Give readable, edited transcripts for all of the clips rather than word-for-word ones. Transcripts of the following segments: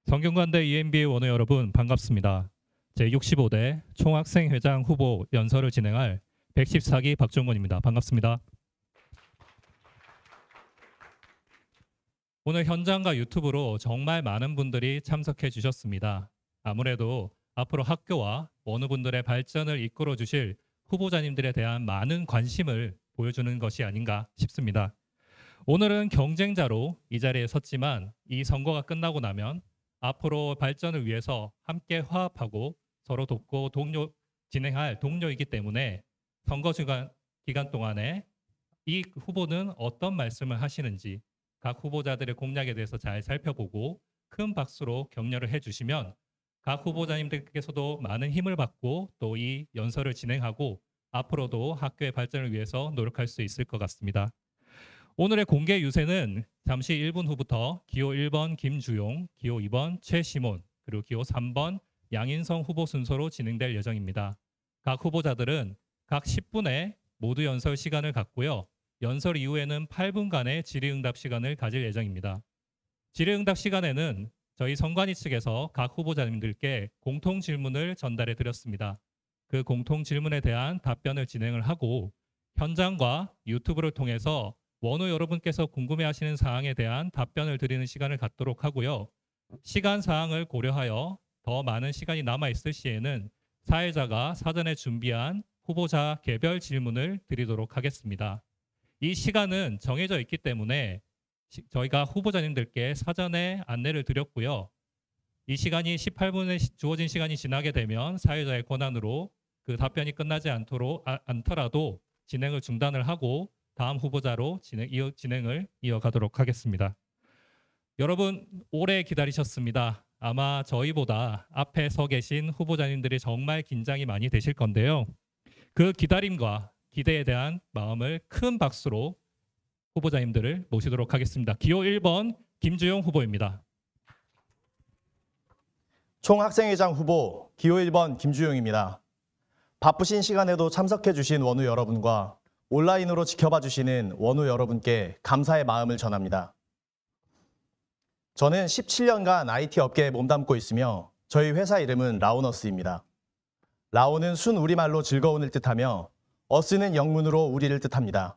성균관대 EMBA 원우 여러분 반갑습니다. 제65대 총학생회장 후보 연설을 진행할 114기 박종건입니다. 반갑습니다. 오늘 현장과 유튜브로 정말 많은 분들이 참석해 주셨습니다. 아무래도 앞으로 학교와 원우분들의 발전을 이끌어 주실 후보자님들에 대한 많은 관심을 보여주는 것이 아닌가 싶습니다. 오늘은 경쟁자로 이 자리에 섰지만 이 선거가 끝나고 나면 앞으로 발전을 위해서 함께 화합하고 서로 돕고 진행할 동료이기 때문에 선거 기간 동안에 이 후보는 어떤 말씀을 하시는지 각 후보자들의 공약에 대해서 잘 살펴보고 큰 박수로 격려를 해주시면 각 후보자님들께서도 많은 힘을 받고 또 이 연설을 진행하고 앞으로도 학교의 발전을 위해서 노력할 수 있을 것 같습니다. 오늘의 공개 유세는 잠시 1분 후부터 기호 1번 김주용, 기호 2번 최시몬, 그리고 기호 3번 양인성 후보 순서로 진행될 예정입니다. 각 후보자들은 각 10분의 모두 연설 시간을 갖고요. 연설 이후에는 8분간의 질의응답 시간을 가질 예정입니다. 질의응답 시간에는 저희 선관위 측에서 각 후보자님들께 공통 질문을 전달해 드렸습니다. 그 공통 질문에 대한 답변을 진행을 하고 현장과 유튜브를 통해서 원우 여러분께서 궁금해하시는 사항에 대한 답변을 드리는 시간을 갖도록 하고요. 시간 사항을 고려하여 더 많은 시간이 남아있을 시에는 사회자가 사전에 준비한 후보자 개별 질문을 드리도록 하겠습니다. 이 시간은 정해져 있기 때문에 저희가 후보자님들께 사전에 안내를 드렸고요. 이 시간이 18분에 주어진 시간이 지나게 되면 사회자의 권한으로 그 답변이 끝나지 않더라도 진행을 중단을 하고 다음 후보자로 진행을 이어가도록 하겠습니다. 여러분 오래 기다리셨습니다. 아마 저희보다 앞에 서 계신 후보자님들이 정말 긴장이 많이 되실 건데요. 그 기다림과 기대에 대한 마음을 큰 박수로 후보자님들을 모시도록 하겠습니다. 기호 1번 김주용 후보입니다. 총학생회장 후보 기호 1번 김주용입니다. 바쁘신 시간에도 참석해 주신 원우 여러분과 온라인으로 지켜봐 주시는 원우 여러분께 감사의 마음을 전합니다. 저는 17년간 IT 업계에 몸담고 있으며 저희 회사 이름은 라오너스입니다. 라오는 순 우리말로 즐거운을 뜻하며 어스는 영문으로 우리를 뜻합니다.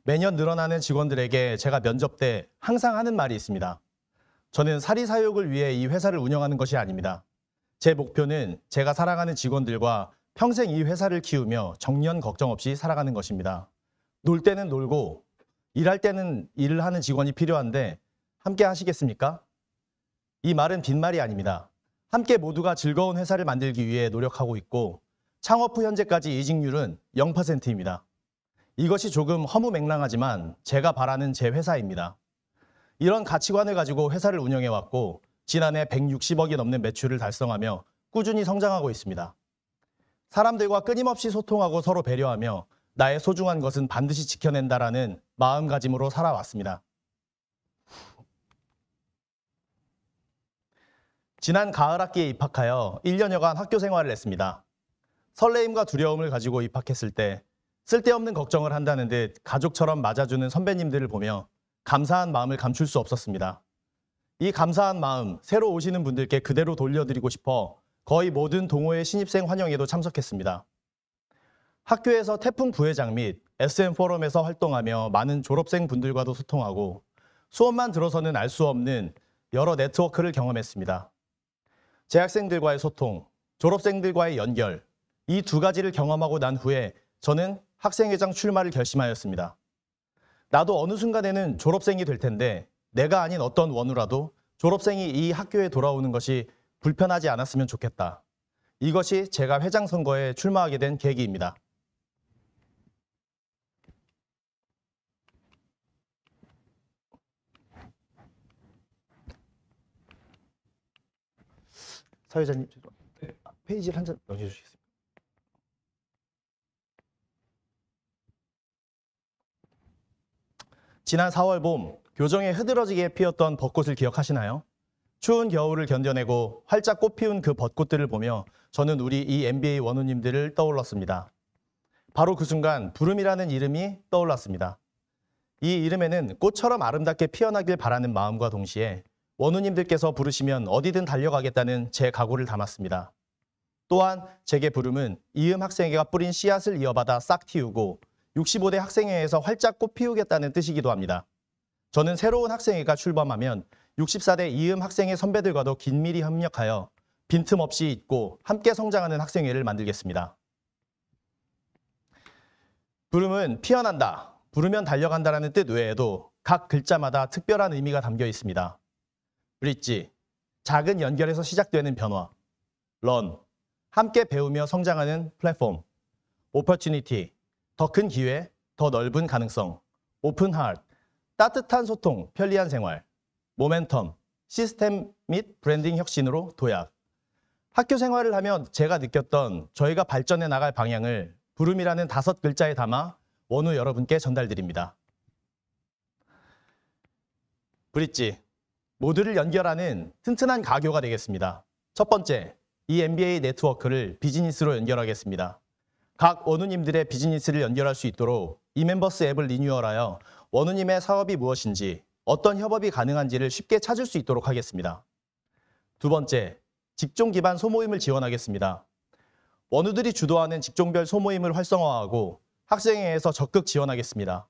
매년 늘어나는 직원들에게 제가 면접 때 항상 하는 말이 있습니다. 저는 사리사욕을 위해 이 회사를 운영하는 것이 아닙니다. 제 목표는 제가 사랑하는 직원들과 평생 이 회사를 키우며 정년 걱정 없이 살아가는 것입니다. 놀 때는 놀고 일할 때는 일을 하는 직원이 필요한데 함께 하시겠습니까? 이 말은 빈말이 아닙니다. 함께 모두가 즐거운 회사를 만들기 위해 노력하고 있고 창업 후 현재까지 이직률은 0%입니다. 이것이 조금 허무맹랑하지만 제가 바라는 제 회사입니다. 이런 가치관을 가지고 회사를 운영해왔고 지난해 160억이 넘는 매출을 달성하며 꾸준히 성장하고 있습니다. 사람들과 끊임없이 소통하고 서로 배려하며 나의 소중한 것은 반드시 지켜낸다라는 마음가짐으로 살아왔습니다. 지난 가을 학기에 입학하여 1년여간 학교 생활을 했습니다. 설레임과 두려움을 가지고 입학했을 때 쓸데없는 걱정을 한다는 듯 가족처럼 맞아주는 선배님들을 보며 감사한 마음을 감출 수 없었습니다. 이 감사한 마음 새로 오시는 분들께 그대로 돌려드리고 싶어 거의 모든 동호회 신입생 환영회도 참석했습니다. 학교에서 태풍 부회장 및 SM 포럼에서 활동하며 많은 졸업생 분들과도 소통하고 수업만 들어서는 알 수 없는 여러 네트워크를 경험했습니다. 재학생들과의 소통, 졸업생들과의 연결, 이 두 가지를 경험하고 난 후에 저는 학생회장 출마를 결심하였습니다. 나도 어느 순간에는 졸업생이 될 텐데 내가 아닌 어떤 원우라도 졸업생이 이 학교에 돌아오는 것이 불편하지 않았으면 좋겠다. 이것이 제가 회장 선거에 출마하게 된 계기입니다. 사회자님, 페이지를 한 장 넘겨주시겠습니까? 지난 4월 봄 교정에 흐드러지게 피었던 벚꽃을 기억하시나요? 추운 겨울을 견뎌내고 활짝 꽃피운 그 벚꽃들을 보며 저는 우리 이 MBA 원우님들을 떠올랐습니다. 바로 그 순간 부름이라는 이름이 떠올랐습니다. 이 이름에는 꽃처럼 아름답게 피어나길 바라는 마음과 동시에 원우님들께서 부르시면 어디든 달려가겠다는 제 각오를 담았습니다. 또한 제게 부름은 이음 학생회가 뿌린 씨앗을 이어받아 싹 틔우고 65대 학생회에서 활짝 꽃 피우겠다는 뜻이기도 합니다. 저는 새로운 학생회가 출범하면 64대 이음 학생회 선배들과도 긴밀히 협력하여 빈틈없이 있고 함께 성장하는 학생회를 만들겠습니다. 부름은 피어난다, 부르면 달려간다라는 뜻 외에도 각 글자마다 특별한 의미가 담겨 있습니다. 브릿지, 작은 연결에서 시작되는 변화. 런, 함께 배우며 성장하는 플랫폼. 오퍼튜니티, 더 큰 기회, 더 넓은 가능성. 오픈 하트, 따뜻한 소통, 편리한 생활. 모멘텀, 시스템 및 브랜딩 혁신으로 도약. 학교 생활을 하면 제가 느꼈던 저희가 발전해 나갈 방향을 부름이라는 5글자에 담아 원우 여러분께 전달드립니다. 브릿지, 모두를 연결하는 튼튼한 가교가 되겠습니다. 첫 번째, 이 MBA 네트워크를 비즈니스로 연결하겠습니다. 각 원우님들의 비즈니스를 연결할 수 있도록 이멤버스 앱을 리뉴얼하여 원우님의 사업이 무엇인지, 어떤 협업이 가능한지를 쉽게 찾을 수 있도록 하겠습니다. 두 번째, 직종 기반 소모임을 지원하겠습니다. 원우들이 주도하는 직종별 소모임을 활성화하고 학생회에서 적극 지원하겠습니다.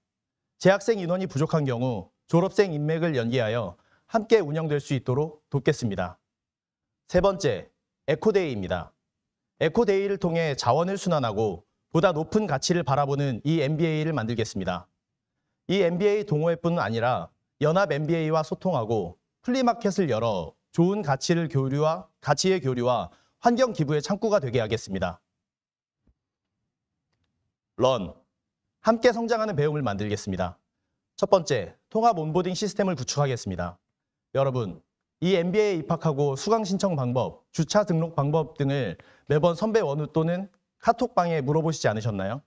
재학생 인원이 부족한 경우 졸업생 인맥을 연계하여 함께 운영될 수 있도록 돕겠습니다. 세 번째, 에코데이입니다. 에코데이를 통해 자원을 순환하고 보다 높은 가치를 바라보는 이 MBA를 만들겠습니다. 이 MBA 동호회뿐 아니라 연합 MBA와 소통하고 플리마켓을 열어 좋은 가치의 교류와 환경 기부의 창구가 되게 하겠습니다. 런, 함께 성장하는 배움을 만들겠습니다. 첫 번째, 통합 온보딩 시스템을 구축하겠습니다. 여러분, 이 MBA에 입학하고 수강 신청 방법, 주차 등록 방법 등을 매번 선배 원우 또는 카톡방에 물어보시지 않으셨나요?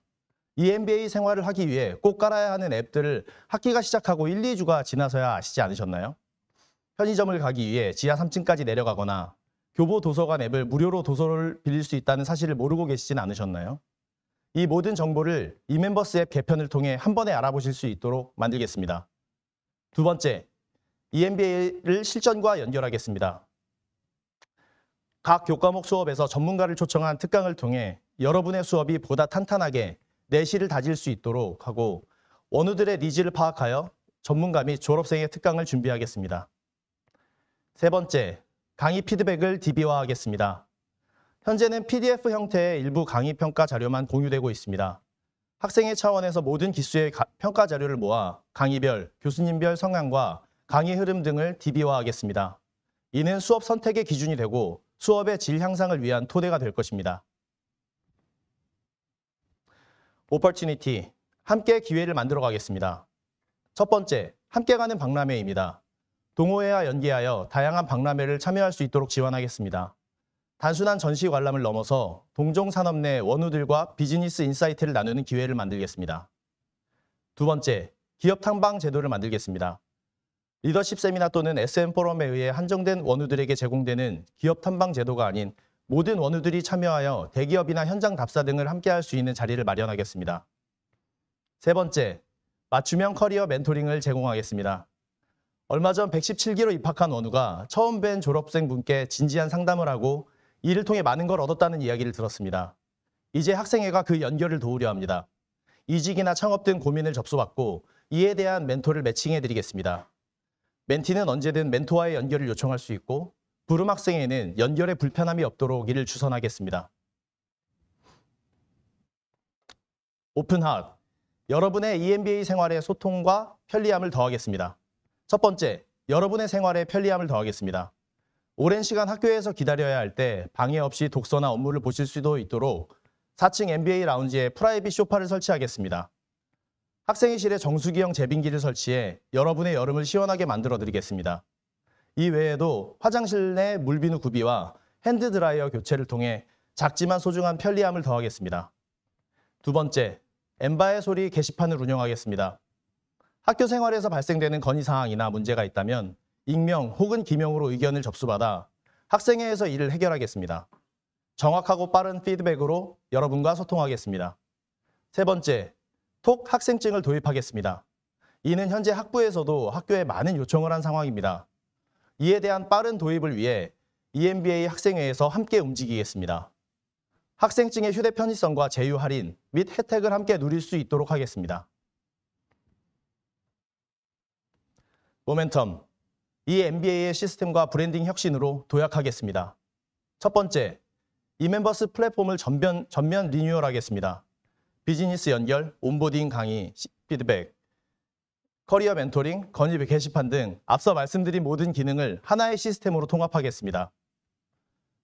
이 MBA 생활을 하기 위해 꼭 깔아야 하는 앱들을 학기가 시작하고 1, 2주가 지나서야 아시지 않으셨나요? 편의점을 가기 위해 지하 3층까지 내려가거나 교보 도서관 앱을 무료로 도서를 빌릴 수 있다는 사실을 모르고 계시진 않으셨나요? 이 모든 정보를 이멤버스 앱 개편을 통해 한 번에 알아보실 수 있도록 만들겠습니다. 두 번째, 이 MBA를 실전과 연결하겠습니다. 각 교과목 수업에서 전문가를 초청한 특강을 통해 여러분의 수업이 보다 탄탄하게 내실을 다질 수 있도록 하고 원우들의 니즈를 파악하여 전문가 및 졸업생의 특강을 준비하겠습니다. 세 번째, 강의 피드백을 DB화하겠습니다. 현재는 PDF 형태의 일부 강의 평가 자료만 공유되고 있습니다. 학생회 차원에서 모든 기수의 평가 자료를 모아 강의별, 교수님별 성향과 강의 흐름 등을 DB화하겠습니다. 이는 수업 선택의 기준이 되고 수업의 질 향상을 위한 토대가 될 것입니다. 오퍼튜니티, 함께 기회를 만들어 가겠습니다. 첫 번째, 함께 가는 박람회입니다. 동호회와 연계하여 다양한 박람회를 참여할 수 있도록 지원하겠습니다. 단순한 전시 관람을 넘어서 동종 산업 내 원우들과 비즈니스 인사이트를 나누는 기회를 만들겠습니다. 두 번째, 기업 탐방 제도를 만들겠습니다. 리더십 세미나 또는 SM 포럼에 의해 한정된 원우들에게 제공되는 기업 탐방 제도가 아닌 모든 원우들이 참여하여 대기업이나 현장 답사 등을 함께할 수 있는 자리를 마련하겠습니다. 세 번째, 맞춤형 커리어 멘토링을 제공하겠습니다. 얼마 전 117기로 입학한 원우가 처음 뵌 졸업생분께 진지한 상담을 하고 이를 통해 많은 걸 얻었다는 이야기를 들었습니다. 이제 학생회가 그 연결을 도우려 합니다. 이직이나 창업 등 고민을 접수받고 이에 대한 멘토를 매칭해드리겠습니다. 멘티는 언제든 멘토와의 연결을 요청할 수 있고 부름 학생회는 연결에 불편함이 없도록 이를 주선하겠습니다. 오픈 하트, 여러분의 EMBA 생활의 소통과 편리함을 더하겠습니다. 첫 번째, 여러분의 생활에 편리함을 더하겠습니다. 오랜 시간 학교에서 기다려야 할 때 방해 없이 독서나 업무를 보실 수도 있도록 4층 MBA 라운지에 프라이빗 소파를 설치하겠습니다. 학생회실에 정수기형 제빙기를 설치해 여러분의 여름을 시원하게 만들어 드리겠습니다. 이 외에도 화장실 내 물비누 구비와 핸드드라이어 교체를 통해 작지만 소중한 편리함을 더하겠습니다. 두 번째, 엠바의 소리 게시판을 운영하겠습니다. 학교 생활에서 발생되는 건의사항이나 문제가 있다면 익명 혹은 기명으로 의견을 접수받아 학생회에서 이를 해결하겠습니다. 정확하고 빠른 피드백으로 여러분과 소통하겠습니다. 세 번째, 톡 학생증을 도입하겠습니다. 이는 현재 학부에서도 학교에 많은 요청을 한 상황입니다. 이에 대한 빠른 도입을 위해 EMBA 학생회에서 함께 움직이겠습니다. 학생증의 휴대 편의성과 제휴 할인 및 혜택을 함께 누릴 수 있도록 하겠습니다. 모멘텀, EMBA의 시스템과 브랜딩 혁신으로 도약하겠습니다. 첫 번째, 이멤버스 플랫폼을 전면 리뉴얼하겠습니다. 비즈니스 연결, 온보딩 강의, 피드백, 커리어 멘토링, 건의 게시판 등 앞서 말씀드린 모든 기능을 하나의 시스템으로 통합하겠습니다.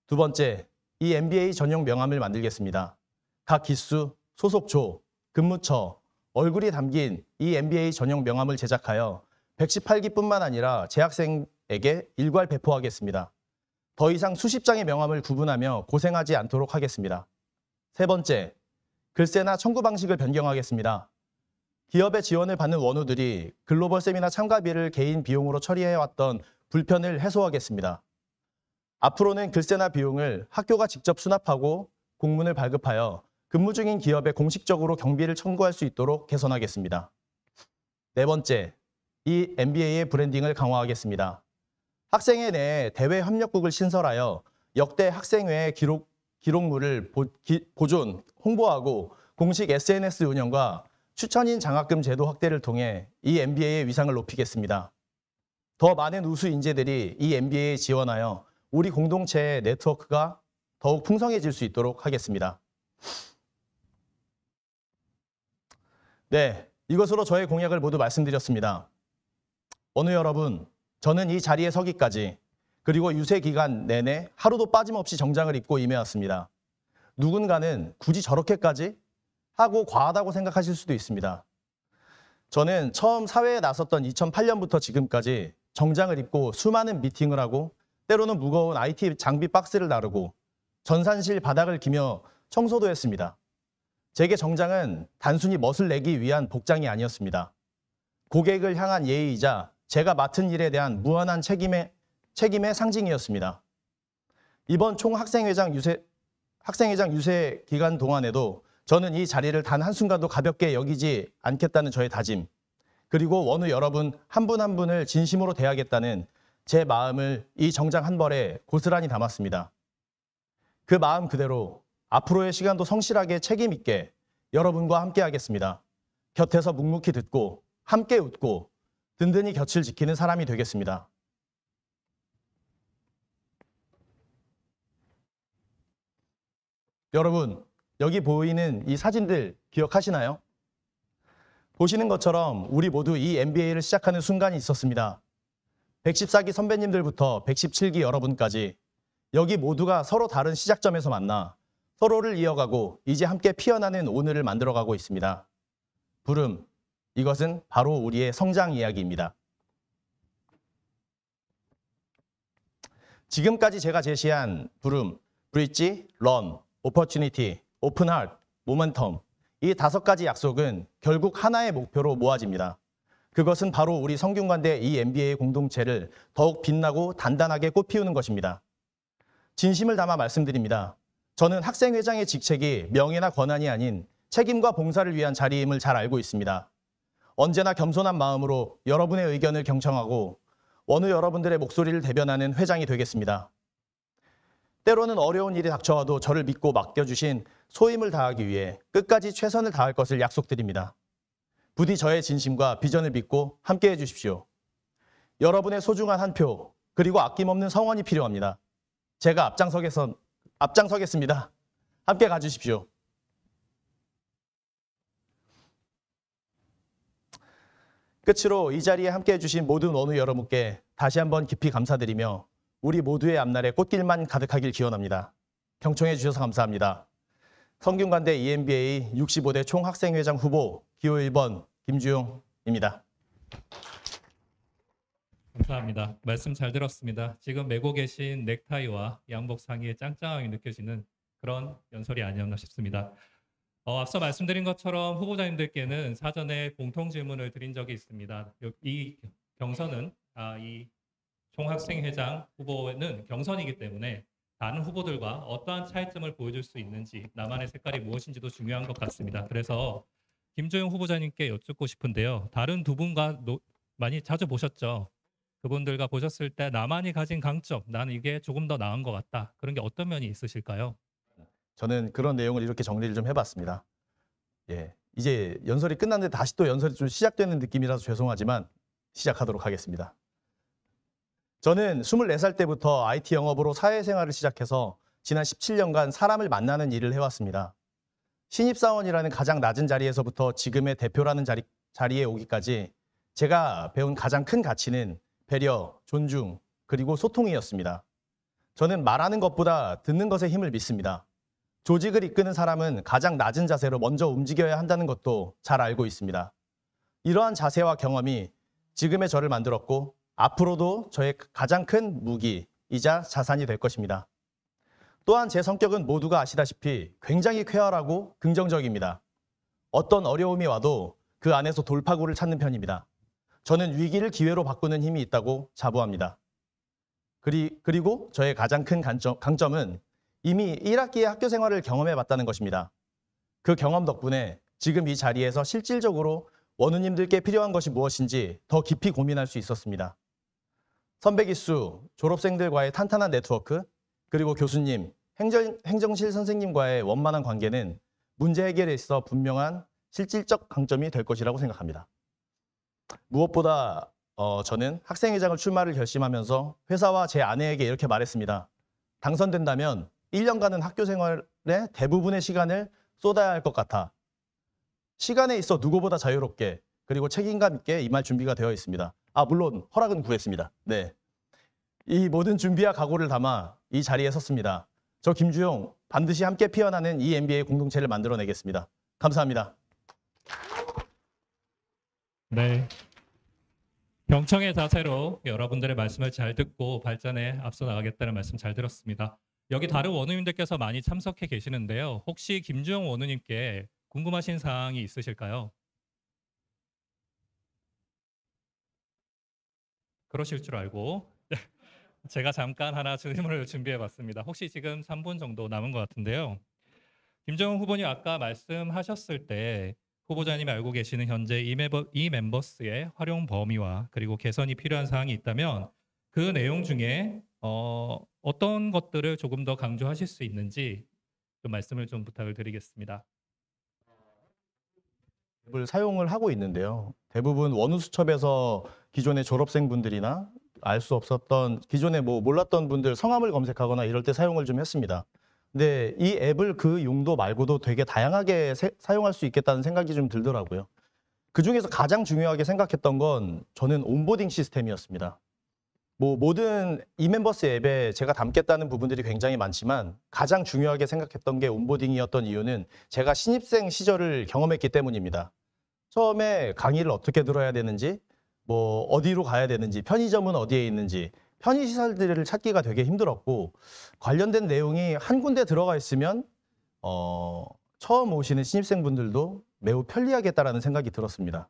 두 번째, 이 MBA 전용 명함을 만들겠습니다. 각 기수, 소속조, 근무처, 얼굴이 담긴 이 MBA 전용 명함을 제작하여 118기뿐만 아니라 재학생에게 일괄 배포하겠습니다. 더 이상 수십 장의 명함을 구분하며 고생하지 않도록 하겠습니다. 세 번째, 글쎄나 청구 방식을 변경하겠습니다. 기업의 지원을 받는 원우들이 글로벌 세미나 참가비를 개인 비용으로 처리해왔던 불편을 해소하겠습니다. 앞으로는 글쎄나 비용을 학교가 직접 수납하고 공문을 발급하여 근무 중인 기업에 공식적으로 경비를 청구할 수 있도록 개선하겠습니다. 네 번째, 이 MBA의 브랜딩을 강화하겠습니다. 학생회 내에 대외 협력국을 신설하여 역대 학생회의 기록물을 보존, 홍보하고 공식 SNS 운영과 추천인 장학금 제도 확대를 통해 이 MBA의 위상을 높이겠습니다. 더 많은 우수 인재들이 이 MBA에 지원하여 우리 공동체의 네트워크가 더욱 풍성해질 수 있도록 하겠습니다. 네, 이것으로 저의 공약을 모두 말씀드렸습니다. 원우 여러분, 저는 이 자리에 서기까지 그리고 유세 기간 내내 하루도 빠짐없이 정장을 입고 임해왔습니다. 누군가는 굳이 저렇게까지 하고 과하다고 생각하실 수도 있습니다. 저는 처음 사회에 나섰던 2008년부터 지금까지 정장을 입고 수많은 미팅을 하고 때로는 무거운 IT 장비 박스를 나르고 전산실 바닥을 기며 청소도 했습니다. 제게 정장은 단순히 멋을 내기 위한 복장이 아니었습니다. 고객을 향한 예의이자 제가 맡은 일에 대한 무한한 책임의 상징이었습니다. 이번 총 학생회장 유세 기간 동안에도 저는 이 자리를 단 한순간도 가볍게 여기지 않겠다는 저의 다짐, 그리고 원우 여러분 한 분 한 분을 진심으로 대하겠다는 제 마음을 이 정장 한 벌에 고스란히 담았습니다. 그 마음 그대로 앞으로의 시간도 성실하게 책임 있게 여러분과 함께 하겠습니다. 곁에서 묵묵히 듣고 함께 웃고 든든히 곁을 지키는 사람이 되겠습니다. 여러분, 여기 보이는 이 사진들 기억하시나요? 보시는 것처럼 우리 모두 이 MBA를 시작하는 순간이 있었습니다. 114기 선배님들부터 117기 여러분까지 여기 모두가 서로 다른 시작점에서 만나 서로를 이어가고 이제 함께 피어나는 오늘을 만들어가고 있습니다. 부름, 이것은 바로 우리의 성장 이야기입니다. 지금까지 제가 제시한 부름, 브릿지, 런, 오퍼튜니티, 오픈 하트, 모멘텀, 이 5가지 약속은 결국 하나의 목표로 모아집니다. 그것은 바로 우리 성균관대 이 MBA 공동체를 더욱 빛나고 단단하게 꽃피우는 것입니다. 진심을 담아 말씀드립니다. 저는 학생회장의 직책이 명예나 권한이 아닌 책임과 봉사를 위한 자리임을 잘 알고 있습니다. 언제나 겸손한 마음으로 여러분의 의견을 경청하고 원우 여러분들의 목소리를 대변하는 회장이 되겠습니다. 때로는 어려운 일이 닥쳐와도 저를 믿고 맡겨주신 소임을 다하기 위해 끝까지 최선을 다할 것을 약속드립니다. 부디 저의 진심과 비전을 믿고 함께해 주십시오. 여러분의 소중한 한 표, 그리고 아낌없는 성원이 필요합니다. 제가 앞장서겠습니다. 함께 가주십시오. 끝으로 이 자리에 함께해 주신 모든 원우 여러분께 다시 한번 깊이 감사드리며 우리 모두의 앞날에 꽃길만 가득하길 기원합니다. 경청해 주셔서 감사합니다. 성균관대 EMBA 65대 총학생회장 후보 기호 1번 김주용입니다. 감사합니다. 말씀 잘 들었습니다. 지금 메고 계신 넥타이와 양복 상의에 짱짱하게 느껴지는 그런 연설이 아니었나 싶습니다. 앞서 말씀드린 것처럼 후보자님들께는 사전에 공통 질문을 드린 적이 있습니다. 이 경선은 이 총학생회장 후보는 경선이기 때문에 다른 후보들과 어떠한 차이점을 보여줄 수 있는지, 나만의 색깔이 무엇인지도 중요한 것 같습니다. 그래서 김조영 후보자님께 여쭙고 싶은데요. 다른 두 분과 많이 자주 보셨죠? 그분들과 보셨을 때 나만이 가진 강점, 나는 이게 조금 더 나은 것 같다. 그런 게 어떤 면이 있으실까요? 저는 그런 내용을 이렇게 정리를 좀 해봤습니다. 예, 이제 연설이 끝났는데 다시 또 연설이 좀 시작되는 느낌이라서 죄송하지만 시작하도록 하겠습니다. 저는 24살 때부터 IT 영업으로 사회생활을 시작해서 지난 17년간 사람을 만나는 일을 해왔습니다. 신입사원이라는 가장 낮은 자리에서부터 지금의 대표라는 자리에 오기까지 제가 배운 가장 큰 가치는 배려, 존중, 그리고 소통이었습니다. 저는 말하는 것보다 듣는 것에 힘을 믿습니다. 조직을 이끄는 사람은 가장 낮은 자세로 먼저 움직여야 한다는 것도 잘 알고 있습니다. 이러한 자세와 경험이 지금의 저를 만들었고 앞으로도 저의 가장 큰 무기이자 자산이 될 것입니다. 또한 제 성격은 모두가 아시다시피 굉장히 쾌활하고 긍정적입니다. 어떤 어려움이 와도 그 안에서 돌파구를 찾는 편입니다. 저는 위기를 기회로 바꾸는 힘이 있다고 자부합니다. 그리고 저의 가장 큰 강점은 이미 1학기의 학교 생활을 경험해 봤다는 것입니다. 그 경험 덕분에 지금 이 자리에서 실질적으로 원우님들께 필요한 것이 무엇인지 더 깊이 고민할 수 있었습니다. 선배 기수, 졸업생들과의 탄탄한 네트워크, 그리고 교수님, 행정실 선생님과의 원만한 관계는 문제 해결에 있어 분명한 실질적 강점이 될 것이라고 생각합니다. 무엇보다 저는 학생회장을 출마를 결심하면서 회사와 제 아내에게 이렇게 말했습니다. 당선된다면 1년간은 학교 생활의 대부분의 시간을 쏟아야 할 것 같아. 시간에 있어 누구보다 자유롭게 그리고 책임감 있게 임할 준비가 되어 있습니다. 물론 허락은 구했습니다. 네, 이 모든 준비와 각오를 담아 이 자리에 섰습니다. 저 김주용 반드시 함께 피어나는 이 MBA 공동체를 만들어내겠습니다. 감사합니다. 네. 경청의 자세로 여러분들의 말씀을 잘 듣고 발전에 앞서 나가겠다는 말씀 잘 들었습니다. 여기 다른 원우님들께서 많이 참석해 계시는데요. 혹시 김주영 원우님께 궁금하신 사항이 있으실까요? 그러실 줄 알고 제가 잠깐 하나 질문을 준비해 봤습니다. 혹시 지금 3분 정도 남은 것 같은데요. 김정은 후보님 아까 말씀하셨을 때 후보자님이 알고 계시는 현재 이 멤버스의 활용 범위와 그리고 개선이 필요한 사항이 있다면 그 내용 중에 어떤 것들을 조금 더 강조하실 수 있는지 좀 말씀을 좀 부탁을 드리겠습니다. 앱을 사용을 하고 있는데요. 대부분 원우수첩에서 기존의 졸업생분들이나 알 수 없었던 기존에 몰랐던 분들 성함을 검색하거나 이럴 때 사용을 좀 했습니다. 근데 이 앱을 그 용도 말고도 되게 다양하게 사용할 수 있겠다는 생각이 좀 들더라고요. 그중에서 가장 중요하게 생각했던 건 저는 온보딩 시스템이었습니다. 모든 이멤버스 앱에 제가 담겠다는 부분들이 굉장히 많지만 가장 중요하게 생각했던 게 온보딩이었던 이유는 제가 신입생 시절을 경험했기 때문입니다. 처음에 강의를 어떻게 들어야 되는지, 어디로 가야 되는지, 편의점은 어디에 있는지, 편의시설들을 찾기가 되게 힘들었고 관련된 내용이 한 군데 들어가 있으면 처음 오시는 신입생분들도 매우 편리하겠다라는 생각이 들었습니다.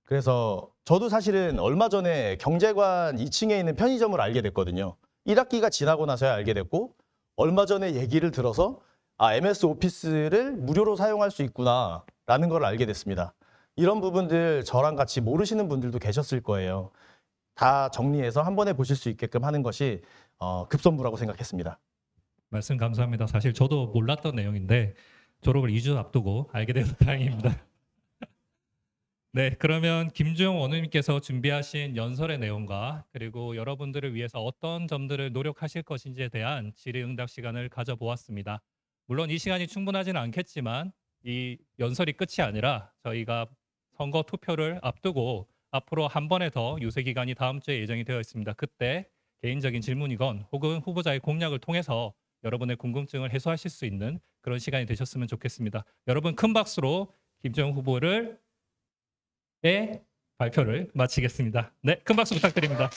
그래서 저도 사실은 얼마 전에 경제관 2층에 있는 편의점을 알게 됐거든요. 1학기가 지나고 나서야 알게 됐고 얼마 전에 얘기를 들어서 MS 오피스를 무료로 사용할 수 있구나라는 걸 알게 됐습니다. 이런 부분들 저랑 같이 모르시는 분들도 계셨을 거예요. 다 정리해서 한 번에 보실 수 있게끔 하는 것이 급선무라고 생각했습니다. 말씀 감사합니다. 사실 저도 몰랐던 내용인데 졸업을 2주 앞두고 알게 돼서 다행입니다. 네, 그러면 김주영 원우님께서 준비하신 연설의 내용과 그리고 여러분들을 위해서 어떤 점들을 노력하실 것인지에 대한 질의응답 시간을 가져보았습니다. 물론 이 시간이 충분하지는 않겠지만 이 연설이 끝이 아니라 저희가 선거 투표를 앞두고 앞으로 한 번에 더 유세 기간이 다음 주에 예정이 되어 있습니다. 그때 개인적인 질문이건 혹은 후보자의 공약을 통해서 여러분의 궁금증을 해소하실 수 있는 그런 시간이 되셨으면 좋겠습니다. 여러분 큰 박수로 김주영 후보를 발표를 마치겠습니다. 네, 큰 박수 부탁드립니다.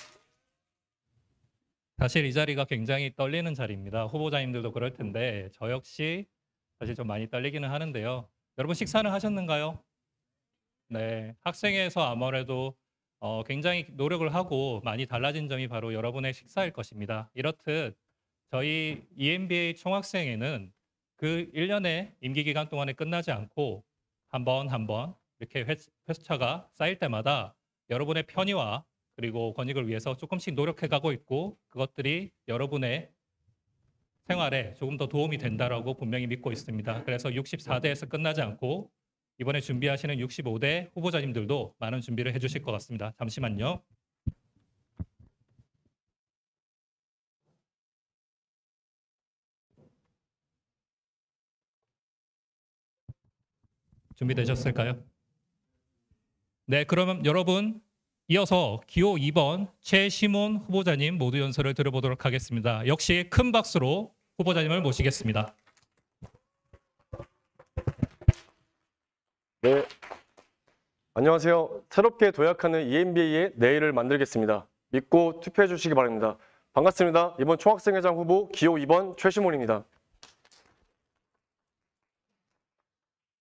사실 이 자리가 굉장히 떨리는 자리입니다. 후보자님들도 그럴 텐데 저 역시 사실 좀 많이 떨리기는 하는데요. 여러분 식사는 하셨는가요? 네, 학생회에서 아무래도 굉장히 노력을 하고 많이 달라진 점이 바로 여러분의 식사일 것입니다. 이렇듯 저희 EMBA 총학생회는 그 1년의 임기 기간 동안에 끝나지 않고 한 번 한 번 이렇게 회차가 쌓일 때마다 여러분의 편의와 그리고 권익을 위해서 조금씩 노력해가고 있고 그것들이 여러분의 생활에 조금 더 도움이 된다라고 분명히 믿고 있습니다. 그래서 64대에서 끝나지 않고 이번에 준비하시는 65대 후보자님들도 많은 준비를 해주실 것 같습니다. 잠시만요. 준비되셨을까요? 네, 그러면 여러분 이어서 기호 2번 최시몬 후보자님 모두 연설을 들어보도록 하겠습니다. 역시 큰 박수로 후보자님을 모시겠습니다. 네, 안녕하세요. 새롭게 도약하는 EMBA의 내일을 만들겠습니다. 믿고 투표해 주시기 바랍니다. 반갑습니다. 이번 총학생회장 후보 기호 2번 최시몬입니다.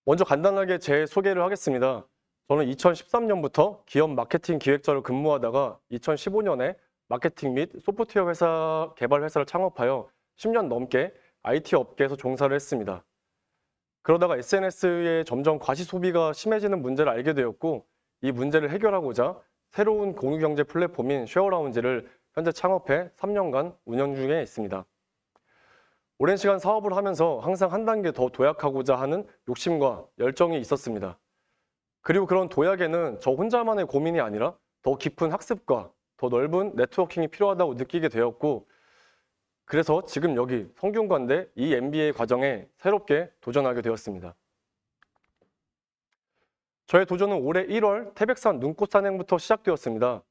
먼저 간단하게 제 소개를 하겠습니다. 저는 2013년부터 기업 마케팅 기획자로 근무하다가 2015년에 마케팅 및 소프트웨어 회사 개발 회사를 창업하여 10년 넘게 IT 업계에서 종사를 했습니다. 그러다가 SNS에 점점 과시 소비가 심해지는 문제를 알게 되었고 이 문제를 해결하고자 새로운 공유경제 플랫폼인 쉐어라운지를 현재 창업해 3년간 운영 중에 있습니다. 오랜 시간 사업을 하면서 항상 한 단계 더 도약하고자 하는 욕심과 열정이 있었습니다. 그리고 그런 도약에는 저 혼자만의 고민이 아니라 더 깊은 학습과 더 넓은 네트워킹이 필요하다고 느끼게 되었고 그래서 지금 여기 성균관대 이 MBA 과정에 새롭게 도전하게 되었습니다. 저의 도전은 올해 1월 태백산 눈꽃산행부터 시작되었습니다.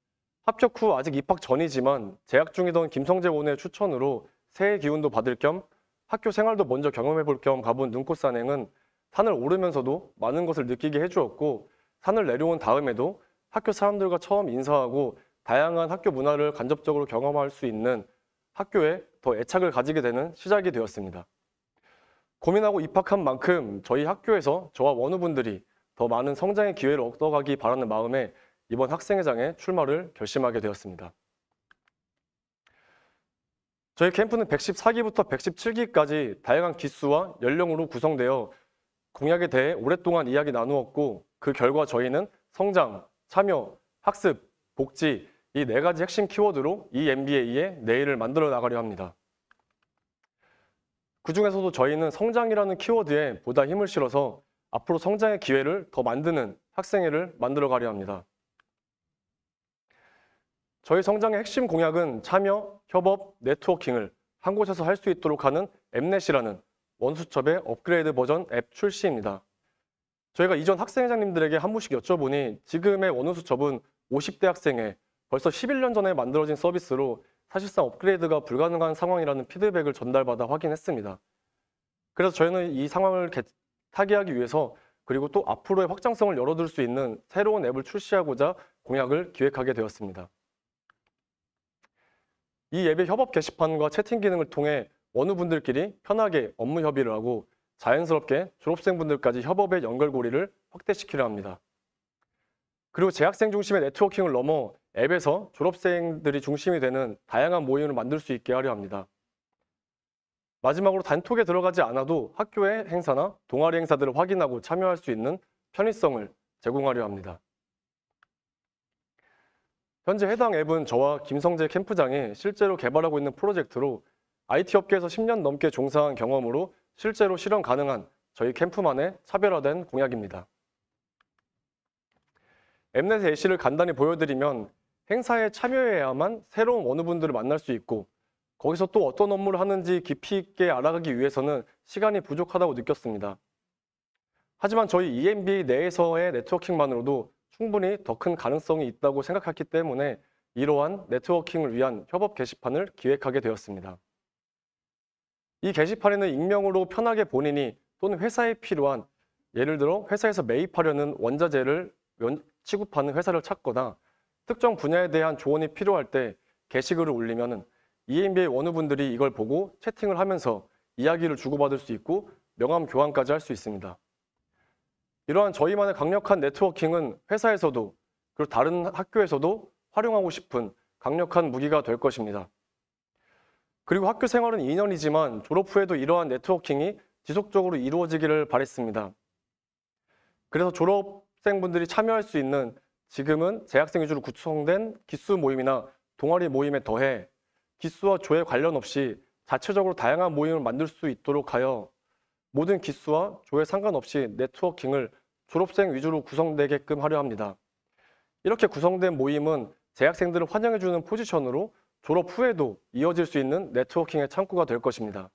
합격 후 아직 입학 전이지만 재학 중이던 김성재 원의 추천으로 새해 기운도 받을 겸 학교 생활도 먼저 경험해볼 겸 가본 눈꽃산행은 산을 오르면서도 많은 것을 느끼게 해주었고 산을 내려온 다음에도 학교 사람들과 처음 인사하고 다양한 학교 문화를 간접적으로 경험할 수 있는 학교에 더 애착을 가지게 되는 시작이 되었습니다. 고민하고 입학한 만큼 저희 학교에서 저와 원우분들이 더 많은 성장의 기회를 얻어가기 바라는 마음에 이번 학생회장에 출마를 결심하게 되었습니다. 저희 캠프는 114기부터 117기까지 다양한 기수와 연령으로 구성되어 공약에 대해 오랫동안 이야기 나누었고 그 결과 저희는 성장, 참여, 학습, 복지 이 4가지 핵심 키워드로 이 MBA의 내일을 만들어 나가려 합니다. 그중에서도 저희는 성장이라는 키워드에 보다 힘을 실어서 앞으로 성장의 기회를 더 만드는 학생회를 만들어 가려 합니다. 저희 성장의 핵심 공약은 참여, 협업, 네트워킹을 한 곳에서 할 수 있도록 하는 앱넷이라는 원수첩의 업그레이드 버전 앱 출시입니다. 저희가 이전 학생회장님들에게 한 분씩 여쭤보니 지금의 원우수첩은 50대 학생회 벌써 11년 전에 만들어진 서비스로 사실상 업그레이드가 불가능한 상황이라는 피드백을 전달받아 확인했습니다. 그래서 저희는 이 상황을 타개하기 위해서 그리고 또 앞으로의 확장성을 열어둘 수 있는 새로운 앱을 출시하고자 공약을 기획하게 되었습니다. 이 앱의 협업 게시판과 채팅 기능을 통해 원우분들끼리 편하게 업무 협의를 하고 자연스럽게 졸업생분들까지 협업의 연결고리를 확대시키려 합니다. 그리고 재학생 중심의 네트워킹을 넘어 앱에서 졸업생들이 중심이 되는 다양한 모임을 만들 수 있게 하려 합니다. 마지막으로 단톡에 들어가지 않아도 학교의 행사나 동아리 행사들을 확인하고 참여할 수 있는 편의성을 제공하려 합니다. 현재 해당 앱은 저와 김성재 캠프장이 실제로 개발하고 있는 프로젝트로 IT 업계에서 10년 넘게 종사한 경험으로 실제로 실현 가능한 저희 캠프만의 차별화된 공약입니다. 앱넷의 예시를 간단히 보여드리면 행사에 참여해야만 새로운 원우분들을 만날 수 있고 거기서 또 어떤 업무를 하는지 깊이 있게 알아가기 위해서는 시간이 부족하다고 느꼈습니다. 하지만 저희 EMBA 내에서의 네트워킹만으로도 충분히 더 큰 가능성이 있다고 생각했기 때문에 이러한 네트워킹을 위한 협업 게시판을 기획하게 되었습니다. 이 게시판에는 익명으로 편하게 본인이 또는 회사에 필요한 예를 들어 회사에서 매입하려는 원자재를 취급하는 회사를 찾거나 특정 분야에 대한 조언이 필요할 때 게시글을 올리면 EMBA 원우분들이 이걸 보고 채팅을 하면서 이야기를 주고받을 수 있고 명함 교환까지 할 수 있습니다. 이러한 저희만의 강력한 네트워킹은 회사에서도 그리고 다른 학교에서도 활용하고 싶은 강력한 무기가 될 것입니다. 그리고 학교 생활은 2년이지만 졸업 후에도 이러한 네트워킹이 지속적으로 이루어지기를 바랬습니다. 그래서 졸업생분들이 참여할 수 있는 지금은 재학생 위주로 구성된 기수 모임이나 동아리 모임에 더해 기수와 조에 관련 없이 자체적으로 다양한 모임을 만들 수 있도록 하여 모든 기수와 조에 상관없이 네트워킹을 졸업생 위주로 구성되게끔 하려 합니다. 이렇게 구성된 모임은 재학생들을 환영해주는 포지션으로 졸업 후에도 이어질 수 있는 네트워킹의 창구가 될 것입니다.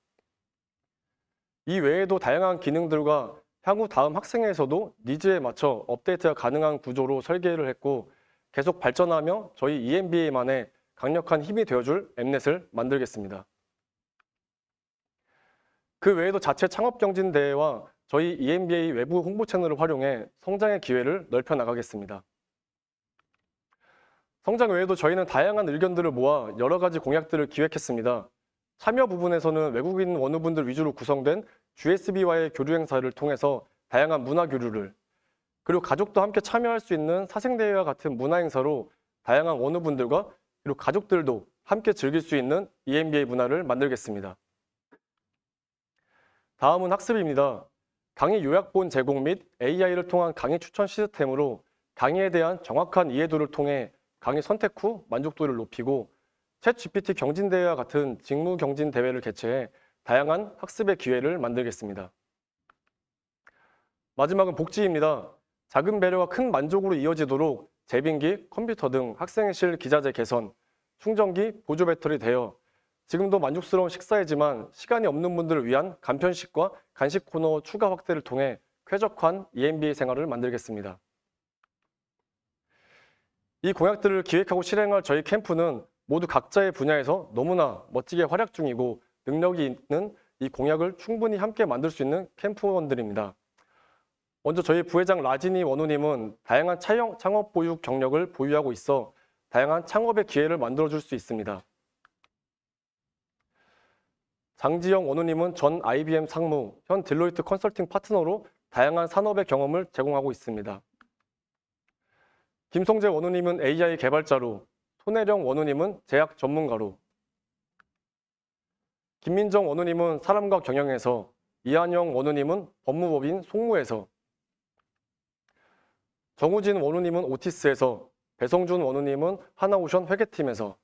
이 외에도 다양한 기능들과 향후 다음 학생회에서도 니즈에 맞춰 업데이트가 가능한 구조로 설계를 했고 계속 발전하며 저희 EMBA만의 강력한 힘이 되어줄 엠넷을 만들겠습니다. 그 외에도 자체 창업경진대회와 저희 EMBA 외부 홍보 채널을 활용해 성장의 기회를 넓혀 나가겠습니다. 성장 외에도 저희는 다양한 의견들을 모아 여러 가지 공약들을 기획했습니다. 참여 부분에서는 외국인 원우분들 위주로 구성된 GSB와의 교류 행사를 통해서 다양한 문화 교류를, 그리고 가족도 함께 참여할 수 있는 사생대회와 같은 문화 행사로 다양한 원우분들과 그리고 가족들도 함께 즐길 수 있는 EMBA 문화를 만들겠습니다. 다음은 학습입니다. 강의 요약본 제공 및 AI를 통한 강의 추천 시스템으로 강의에 대한 정확한 이해도를 통해 강의 선택 후 만족도를 높이고 챗GPT 경진대회와 같은 직무 경진 대회를 개최해 다양한 학습의 기회를 만들겠습니다. 마지막은 복지입니다. 작은 배려가 큰 만족으로 이어지도록 제빙기, 컴퓨터 등 학생회실 기자재 개선, 충전기, 보조 배터리 대여, 지금도 만족스러운 식사이지만 시간이 없는 분들을 위한 간편식과 간식 코너 추가 확대를 통해 쾌적한 EMBA 생활을 만들겠습니다. 이 공약들을 기획하고 실행할 저희 캠프는 모두 각자의 분야에서 너무나 멋지게 활약 중이고 능력이 있는 이 공약을 충분히 함께 만들 수 있는 캠프원들입니다. 먼저 저희 부회장 라지니 원우님은 다양한 창업 보육 경력을 보유하고 있어 다양한 창업의 기회를 만들어줄 수 있습니다. 장지영 원우님은 전 IBM 상무, 현 딜로이트 컨설팅 파트너로 다양한 산업의 경험을 제공하고 있습니다. 김성재 원우님은 AI 개발자로, 손혜령 원우님은 제약 전문가로, 김민정 원우님은 사람과 경영에서, 이한영 원우님은 법무법인 송무에서, 정우진 원우님은 오티스에서, 배성준 원우님은 하나오션 회계팀에서,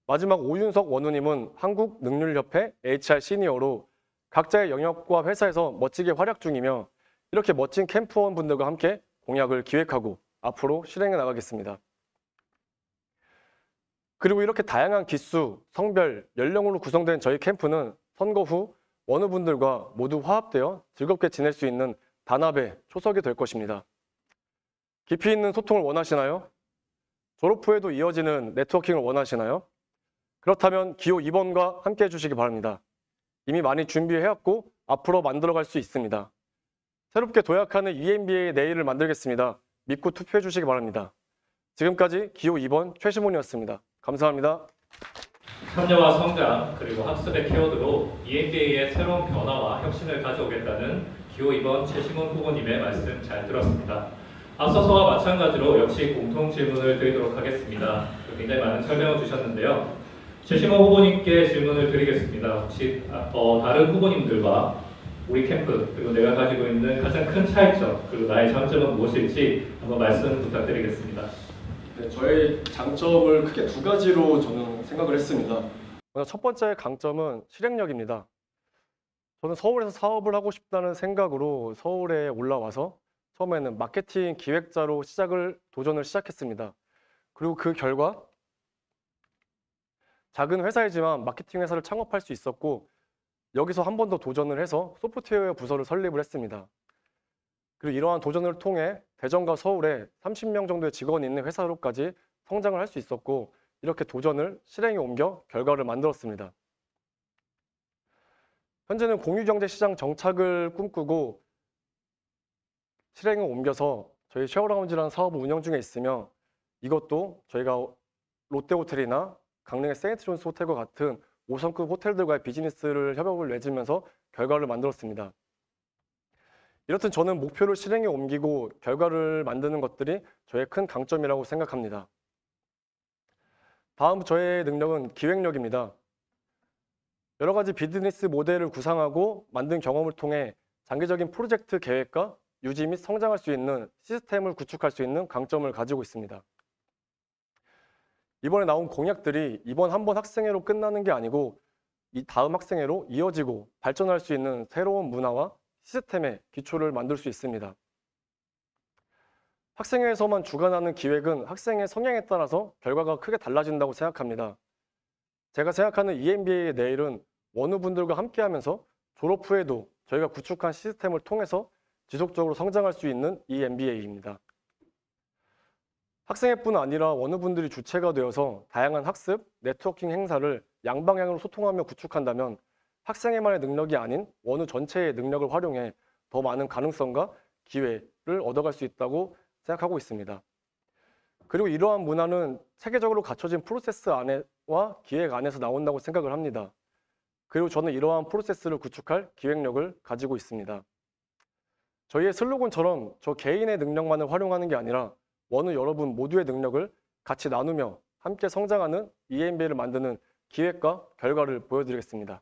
마지막 오윤석 원우님은 한국능률협회 HR 시니어로 각자의 영역과 회사에서 멋지게 활약 중이며 이렇게 멋진 캠프원분들과 함께 공약을 기획하고 앞으로 실행해 나가겠습니다. 그리고 이렇게 다양한 기수, 성별, 연령으로 구성된 저희 캠프는 선거 후 원우분들과 모두 화합되어 즐겁게 지낼 수 있는 단합의 초석이 될 것입니다. 깊이 있는 소통을 원하시나요? 졸업 후에도 이어지는 네트워킹을 원하시나요? 그렇다면 기호 2번과 함께 해주시기 바랍니다. 이미 많이 준비해왔고 앞으로 만들어갈 수 있습니다. 새롭게 도약하는 EMBA의 내일을 만들겠습니다. 믿고 투표해 주시기 바랍니다. 지금까지 기호 2번 최시몬이었습니다. 감사합니다. 참여와 성장 그리고 학습의 키워드로 EMBA의 새로운 변화와 혁신을 가져오겠다는 기호 2번 최시몬 후보님의 말씀 잘 들었습니다. 앞서서와 마찬가지로 역시 공통 질문을 드리도록 하겠습니다. 굉장히 많은 설명을 주셨는데요. 최시몬 후보님께 질문을 드리겠습니다. 혹시 다른 후보님들과 우리 캠프 그리고 내가 가지고 있는 가장 큰 차이점 그리고 나의 장점은 무엇일지 한번 말씀 부탁드리겠습니다. 네, 저의 장점을 크게 두 가지로 저는 생각을 했습니다. 먼저 첫 번째 강점은 실행력입니다. 저는 서울에서 사업을 하고 싶다는 생각으로 서울에 올라와서 처음에는 마케팅 기획자로 도전을 시작했습니다. 그리고 그 결과 작은 회사이지만 마케팅 회사를 창업할 수 있었고 여기서 한 번 더 도전을 해서 소프트웨어 부서를 설립을 했습니다. 그리고 이러한 도전을 통해 대전과 서울에 30명 정도의 직원이 있는 회사로까지 성장을 할 수 있었고 이렇게 도전을 실행에 옮겨 결과를 만들었습니다. 현재는 공유경제시장 정착을 꿈꾸고 실행에 옮겨서 저희 쉐어라운지라는 사업을 운영 중에 있으며 이것도 저희가 롯데호텔이나 강릉의 세인트존스 호텔과 같은 5성급 호텔들과의 비즈니스를 협업을 맺으면서 결과를 만들었습니다. 이렇듯 저는 목표를 실행에 옮기고 결과를 만드는 것들이 저의 큰 강점이라고 생각합니다. 다음 저의 능력은 기획력입니다. 여러 가지 비즈니스 모델을 구상하고 만든 경험을 통해 장기적인 프로젝트 계획과 유지 및 성장할 수 있는 시스템을 구축할 수 있는 강점을 가지고 있습니다. 이번에 나온 공약들이 이번 한 번 학생회로 끝나는 게 아니고 이 다음 학생회로 이어지고 발전할 수 있는 새로운 문화와 시스템의 기초를 만들 수 있습니다. 학생회에서만 주관하는 기획은 학생의 성향에 따라서 결과가 크게 달라진다고 생각합니다. 제가 생각하는 EMBA의 내일은 원우분들과 함께하면서 졸업 후에도 저희가 구축한 시스템을 통해서 지속적으로 성장할 수 있는 EMBA입니다. 학생회뿐 아니라 원우분들이 주체가 되어서 다양한 학습, 네트워킹 행사를 양방향으로 소통하며 구축한다면 학생회만의 능력이 아닌 원우 전체의 능력을 활용해 더 많은 가능성과 기회를 얻어갈 수 있다고 생각하고 있습니다. 그리고 이러한 문화는 체계적으로 갖춰진 프로세스 안에와 기획 안에서 나온다고 생각을 합니다. 그리고 저는 이러한 프로세스를 구축할 기획력을 가지고 있습니다. 저희의 슬로건처럼 저 개인의 능력만을 활용하는 게 아니라 원우 여러분 모두의 능력을 같이 나누며 함께 성장하는 EMBA를 만드는 기획과 결과를 보여드리겠습니다.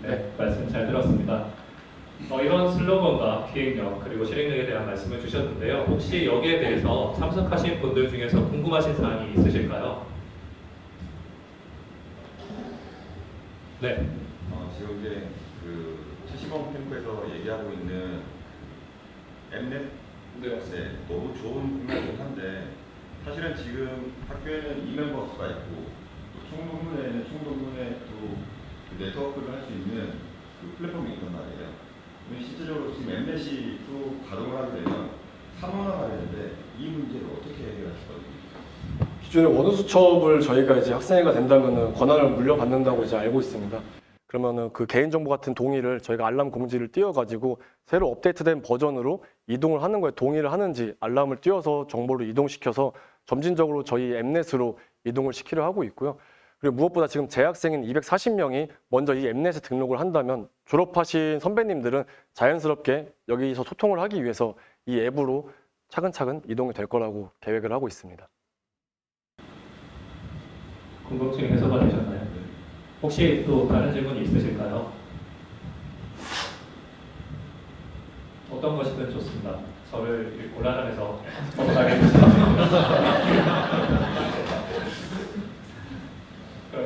네, 말씀 잘 들었습니다. 이런 슬로건과 기획력 그리고 실행력에 대한 말씀을 주셨는데요. 혹시 여기에 대해서 참석하신 분들 중에서 궁금하신 사항이 있으실까요? 네. 지금 이제 그 최시범 캠프에서 얘기하고 있는 엠넷 네, 너무 좋은 공약이긴 한데 사실은 지금 학교에는 이멤버스가 있고 또 총동문회에는 총동문회 또 그 네트워크를 할 수 있는 그 플랫폼이 있단 말이에요. 실질적으로 지금 엠넷이 또 가동을 하게 되면 사문화가 되는데 이 문제를 어떻게 해결하실 겁니까? 기존의 원우수첩을 저희가 이제 학생회가 된다면은 권한을 물려받는다고 이제 알고 있습니다. 그러면은 그 개인정보 같은 동의를 저희가 알람 공지를 띄워가지고 새로 업데이트된 버전으로 이동을 하는 거에 동의를 하는지 알람을 띄워서 정보를 이동시켜서 점진적으로 저희 엠넷으로 이동을 시키려 하고 있고요. 그리고 무엇보다 지금 재학생인 240명이 먼저 이 엠넷에 등록을 한다면 졸업하신 선배님들은 자연스럽게 여기서 소통을 하기 위해서 이 앱으로 차근차근 이동이 될 거라고 계획을 하고 있습니다. 궁금증이 해소가 되셨나요? 혹시 또 다른 질문이 있으실까요? 어떤 것이든 좋습니다. 저를 곤란함에서 벗어나게 해주세요.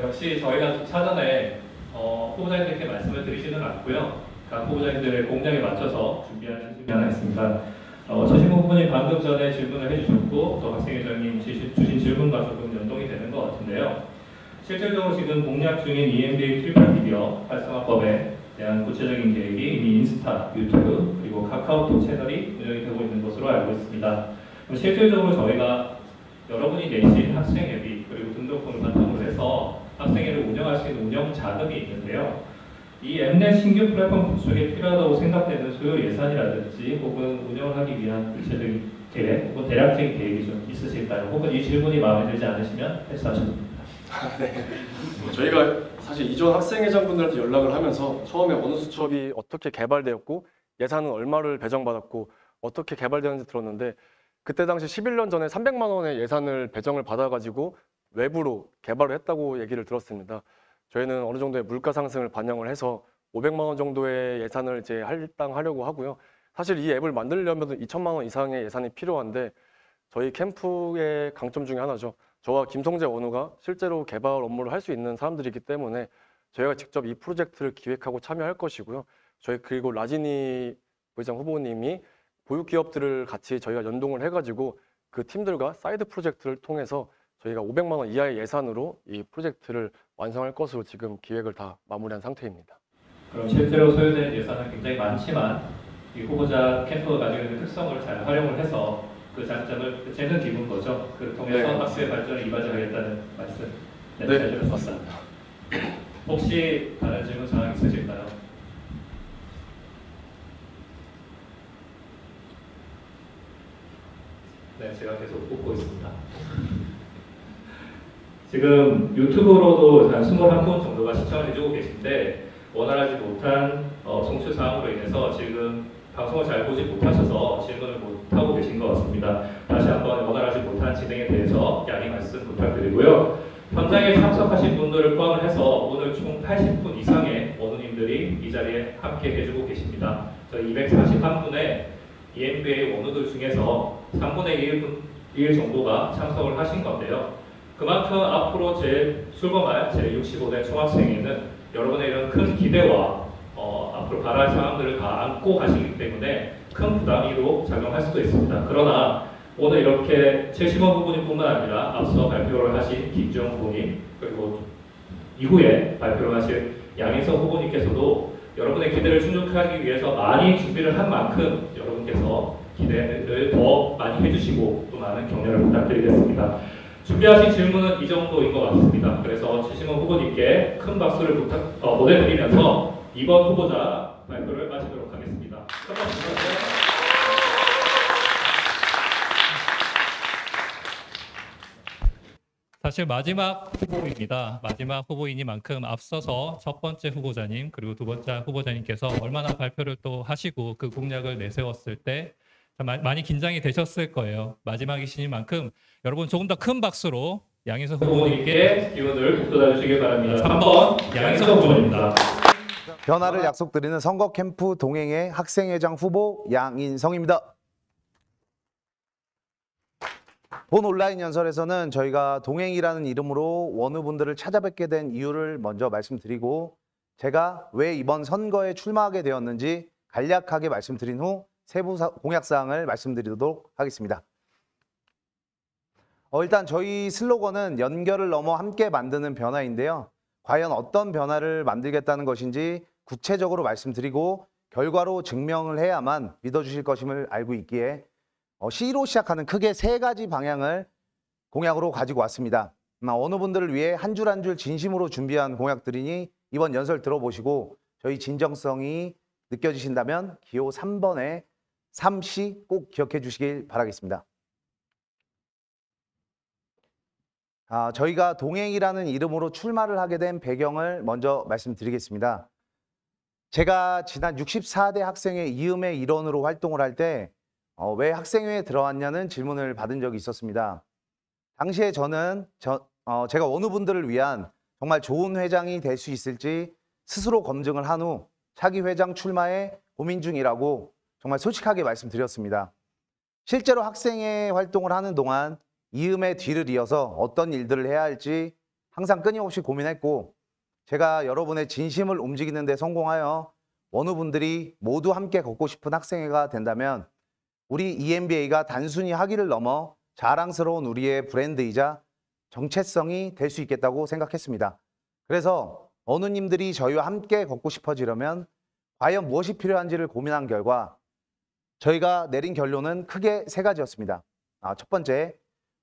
역시 저희가 사전에 후보자님들께 말씀을 드리지는 않고요. 각 후보자님들의 공약에 맞춰서 준비한 질문이 하나 있습니다. 최신호 후보님 방금 전에 질문을 해주셨고 또 학생회장님 주신 질문과 조금 연동이 되는 것 같은데요. 실질적으로 지금 공략 중인 EMBA 트리플 미디어 활성화법에 대한 구체적인 계획이 이미 인스타, 유튜브, 그리고 카카오톡 채널이 운영이 되고 있는 것으로 알고 있습니다. 실질적으로 저희가 여러분이 내신 학생 앱이 그리고 등록금을 바탕으로 해서 학생회를 운영할 수 있는 운영 자금이 있는데요. 이 엠넷 신규 플랫폼 구축에 필요하다고 생각되는 소요 예산이라든지 혹은 운영을 하기 위한 구체적인 계획 혹은 대략적인 계획이 좀 있으실까요? 혹은 이 질문이 마음에 들지 않으시면 패스하셔도 됩니다. 네. 저희가 사실 이전 학생회장분들한테 연락을 하면서 처음에 원우수첩이 어떻게 개발되었고 예산은 얼마를 배정받았고 어떻게 개발되었는지 들었는데 그때 당시 11년 전에 300만 원의 예산을 배정을 받아가지고 외부로 개발을 했다고 얘기를 들었습니다. 저희는 어느 정도의 물가 상승을 반영을 해서 500만 원 정도의 예산을 이제 할당하려고 하고요. 사실 이 앱을 만들려면 2천만 원 이상의 예산이 필요한데 저희 캠프의 강점 중에 하나죠. 저와 김성재 원우가 실제로 개발 업무를 할 수 있는 사람들이기 때문에 저희가 직접 이 프로젝트를 기획하고 참여할 것이고요. 저희 그리고 라지니 부회장 후보님이 보육 기업들을 같이 저희가 연동을 해가지고 그 팀들과 사이드 프로젝트를 통해서 저희가 500만 원 이하의 예산으로 이 프로젝트를 완성할 것으로 지금 기획을 다 마무리한 상태입니다. 그럼 실제로 소요되는 예산은 굉장히 많지만 이 후보자 캠프가 가지고 있는 특성을 잘 활용을 해서 그 장점을 재는 기분 거죠. 그 통해서 학교의 발전을 이바지하겠다는 말씀. 네, 잘 들었습니다. 혹시 다른 질문 사항 있으실까요? 네, 제가 계속 뽑고 있습니다. 지금 유튜브로도 한 21분 정도가 시청을 해주고 계신데 원활하지 못한 송출 사항으로 인해서 지금 방송을 잘 보지 못하셔서 질문을 못하고 계신 것 같습니다. 다시 한번 원활하지 못한 진행에 대해서 양해 말씀 부탁드리고요. 현장에 참석하신 분들을 포함을 해서 오늘 총 80분 이상의 원우님들이 이 자리에 함께 해주고 계십니다. 저희 241분의 EMBA 원우들 중에서 3분의 1 정도가 참석을 하신 건데요. 그만큼 앞으로 출범할 제65대 총학생회는 여러분의 이런 큰 기대와 앞으로 바랄 상황들을 다 안고 가시기 때문에 큰 부담으로 작용할 수도 있습니다. 그러나 오늘 이렇게 최시원 후보님뿐만 아니라 앞서 발표를 하신 김주영 후보님, 그리고 이후에 발표를 하실 양인석 후보님께서도 여러분의 기대를 충족하기 위해서 많이 준비를 한 만큼 여러분께서 기대를 더 많이 해주시고 또 많은 격려를 부탁드리겠습니다. 준비하신 질문은 이 정도인 것 같습니다. 그래서 최시원 후보님께 큰 박수를 보내드리면서 이번 후보자 발표를 마치도록 하겠습니다. 첫 번째 사실 마지막 후보입니다. 마지막 후보이니만큼 앞서서 첫 번째 후보자님 그리고 두 번째 후보자님께서 얼마나 발표를 또 하시고 그 공약을 내세웠을 때 많이 긴장이 되셨을 거예요. 마지막이시니만큼 여러분 조금 더 큰 박수로 양인석 후보님께 기운을 북돋아 주시길 바랍니다. 3번 양인석 후보입니다. 변화를 약속드리는 선거 캠프 동행의 학생회장 후보 양인성입니다. 본 온라인 연설에서는 저희가 동행이라는 이름으로 원후분들을 찾아뵙게 된 이유를 먼저 말씀드리고 제가 왜 이번 선거에 출마하게 되었는지 간략하게 말씀드린 후 세부 공약사항을 말씀드리도록 하겠습니다. 일단 저희 슬로건은 연결을 넘어 함께 만드는 변화인데요. 과연 어떤 변화를 만들겠다는 것인지 구체적으로 말씀드리고 결과로 증명을 해야만 믿어주실 것임을 알고 있기에 C로 시작하는 크게 3가지 방향을 공약으로 가지고 왔습니다. 어느 분들을 위해 한 줄 한 줄 진심으로 준비한 공약들이니 이번 연설 들어보시고 저희 진정성이 느껴지신다면 기호 3번의 3C 꼭 기억해 주시길 바라겠습니다. 저희가 동행이라는 이름으로 출마를 하게 된 배경을 먼저 말씀드리겠습니다. 제가 지난 64대 학생회 이음의 일원으로 활동을 할 때 왜 학생회에 들어왔냐는 질문을 받은 적이 있었습니다. 당시에 저는 제가 어느 분들을 위한 정말 좋은 회장이 될 수 있을지 스스로 검증을 한 후 차기 회장 출마에 고민 중이라고 정말 솔직하게 말씀드렸습니다. 실제로 학생회 활동을 하는 동안 이음의 뒤를 이어서 어떤 일들을 해야 할지 항상 끊임없이 고민했고 제가 여러분의 진심을 움직이는 데 성공하여 원후분들이 모두 함께 걷고 싶은 학생회가 된다면 우리 EMBA가 단순히 학위를 넘어 자랑스러운 우리의 브랜드이자 정체성이 될 수 있겠다고 생각했습니다. 그래서 원후님들이 저희와 함께 걷고 싶어지려면 과연 무엇이 필요한지를 고민한 결과 저희가 내린 결론은 크게 3가지였습니다. 첫 번째,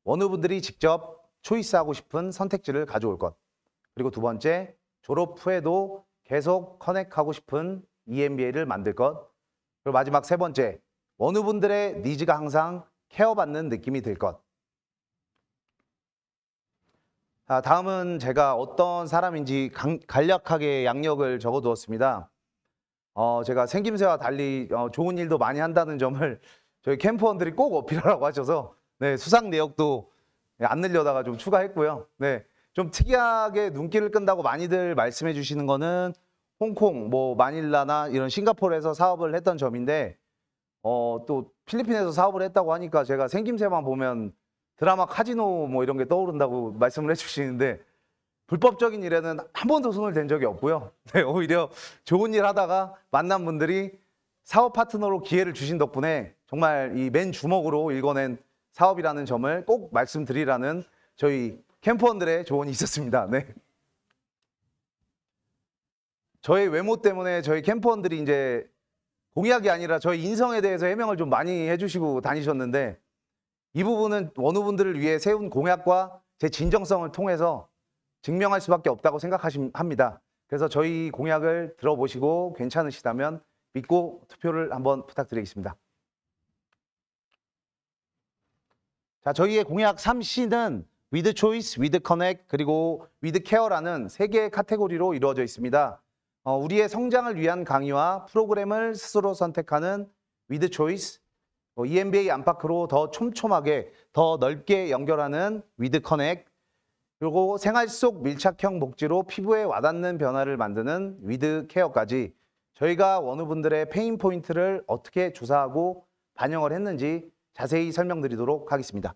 원후분들이 직접 초이스하고 싶은 선택지를 가져올 것. 그리고 두 번째, 졸업 후에도 계속 커넥하고 싶은 EMBA를 만들 것. 그리고 마지막 3번째, 원후분들의 니즈가 항상 케어받는 느낌이 들 것. 다음은 제가 어떤 사람인지 간략하게 양력을 적어두었습니다. 제가 생김새와 달리 좋은 일도 많이 한다는 점을 저희 캠프원들이 꼭 어필하라고 하셔서 수상 내역도 안 늘려다가 좀 추가했고요. 좀 특이하게 눈길을 끈다고 많이들 말씀해 주시는 거는 홍콩, 마닐라나 이런 싱가포르에서 사업을 했던 점인데 또 필리핀에서 사업을 했다고 하니까 제가 생김새만 보면 드라마 카지노 이런 게 떠오른다고 말씀을 해주시는데 불법적인 일에는 한 번도 손을 댄 적이 없고요. 오히려 좋은 일 하다가 만난 분들이 사업 파트너로 기회를 주신 덕분에 정말 이 맨 주먹으로 일궈낸 사업이라는 점을 꼭 말씀드리라는 저희 캠프원들의 조언이 있었습니다. 저의 외모 때문에 저희 캠프원들이 이제 공약이 아니라 저희 인성에 대해서 해명을 좀 많이 해주시고 다니셨는데 이 부분은 원후분들을 위해 세운 공약과 제 진정성을 통해서 증명할 수밖에 없다고 생각합니다. 그래서 저희 공약을 들어보시고 괜찮으시다면 믿고 투표를 한번 부탁드리겠습니다. 자, 저희의 공약 3C는 with choice, with connect, 그리고 with care라는 3개의 카테고리로 이루어져 있습니다. 우리의 성장을 위한 강의와 프로그램을 스스로 선택하는 with choice, EMBA 안팎으로 더 촘촘하게, 더 넓게 연결하는 with connect, 그리고 생활 속 밀착형 복지로 피부에 와닿는 변화를 만드는 with care까지 저희가 원우분들의 페인 포인트를 어떻게 조사하고 반영을 했는지 자세히 설명드리도록 하겠습니다.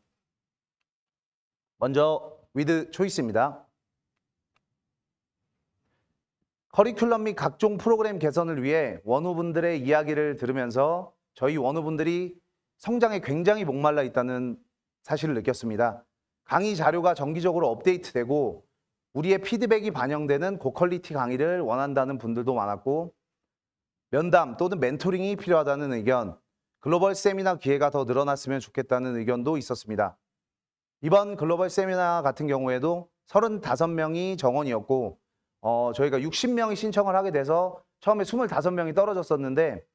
먼저 위드 초이스입니다. 커리큘럼 및 각종 프로그램 개선을 위해 원우분들의 이야기를 들으면서 저희 원우분들이 성장에 굉장히 목말라 있다는 사실을 느꼈습니다. 강의 자료가 정기적으로 업데이트되고 우리의 피드백이 반영되는 고퀄리티 강의를 원한다는 분들도 많았고, 면담 또는 멘토링이 필요하다는 의견, 글로벌 세미나 기회가 더 늘어났으면 좋겠다는 의견도 있었습니다. 이번 글로벌 세미나 같은 경우에도 35명이 정원이었고 저희가 60명이 신청을 하게 돼서 처음에 25명이 떨어졌었는데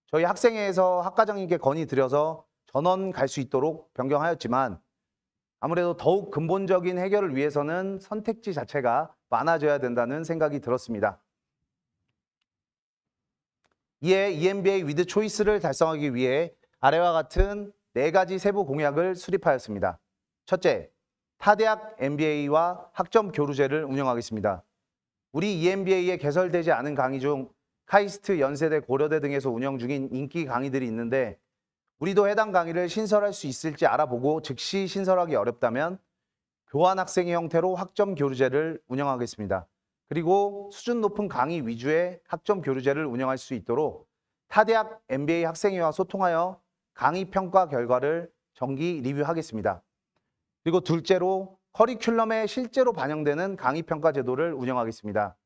저희 학생회에서 학과장님께 건의드려서 전원 갈 수 있도록 변경하였지만 아무래도 더욱 근본적인 해결을 위해서는 선택지 자체가 많아져야 된다는 생각이 들었습니다. 이에 EMBA with 초이스를 달성하기 위해 아래와 같은 4가지 세부 공약을 수립하였습니다. 첫째, 타대학 MBA와 학점 교류제를 운영하겠습니다. 우리 EMBA에 개설되지 않은 강의 중 카이스트, 연세대, 고려대 등에서 운영 중인 인기 강의들이 있는데 우리도 해당 강의를 신설할 수 있을지 알아보고 즉시 신설하기 어렵다면 교환학생의 형태로 학점 교류제를 운영하겠습니다. 그리고 수준 높은 강의 위주의 학점 교류제를 운영할 수 있도록 타대학 MBA 학생회와 소통하여 강의 평가 결과를 정기 리뷰하겠습니다. 그리고 둘째로 커리큘럼에 실제로 반영되는 강의 평가 제도를 운영하겠습니다.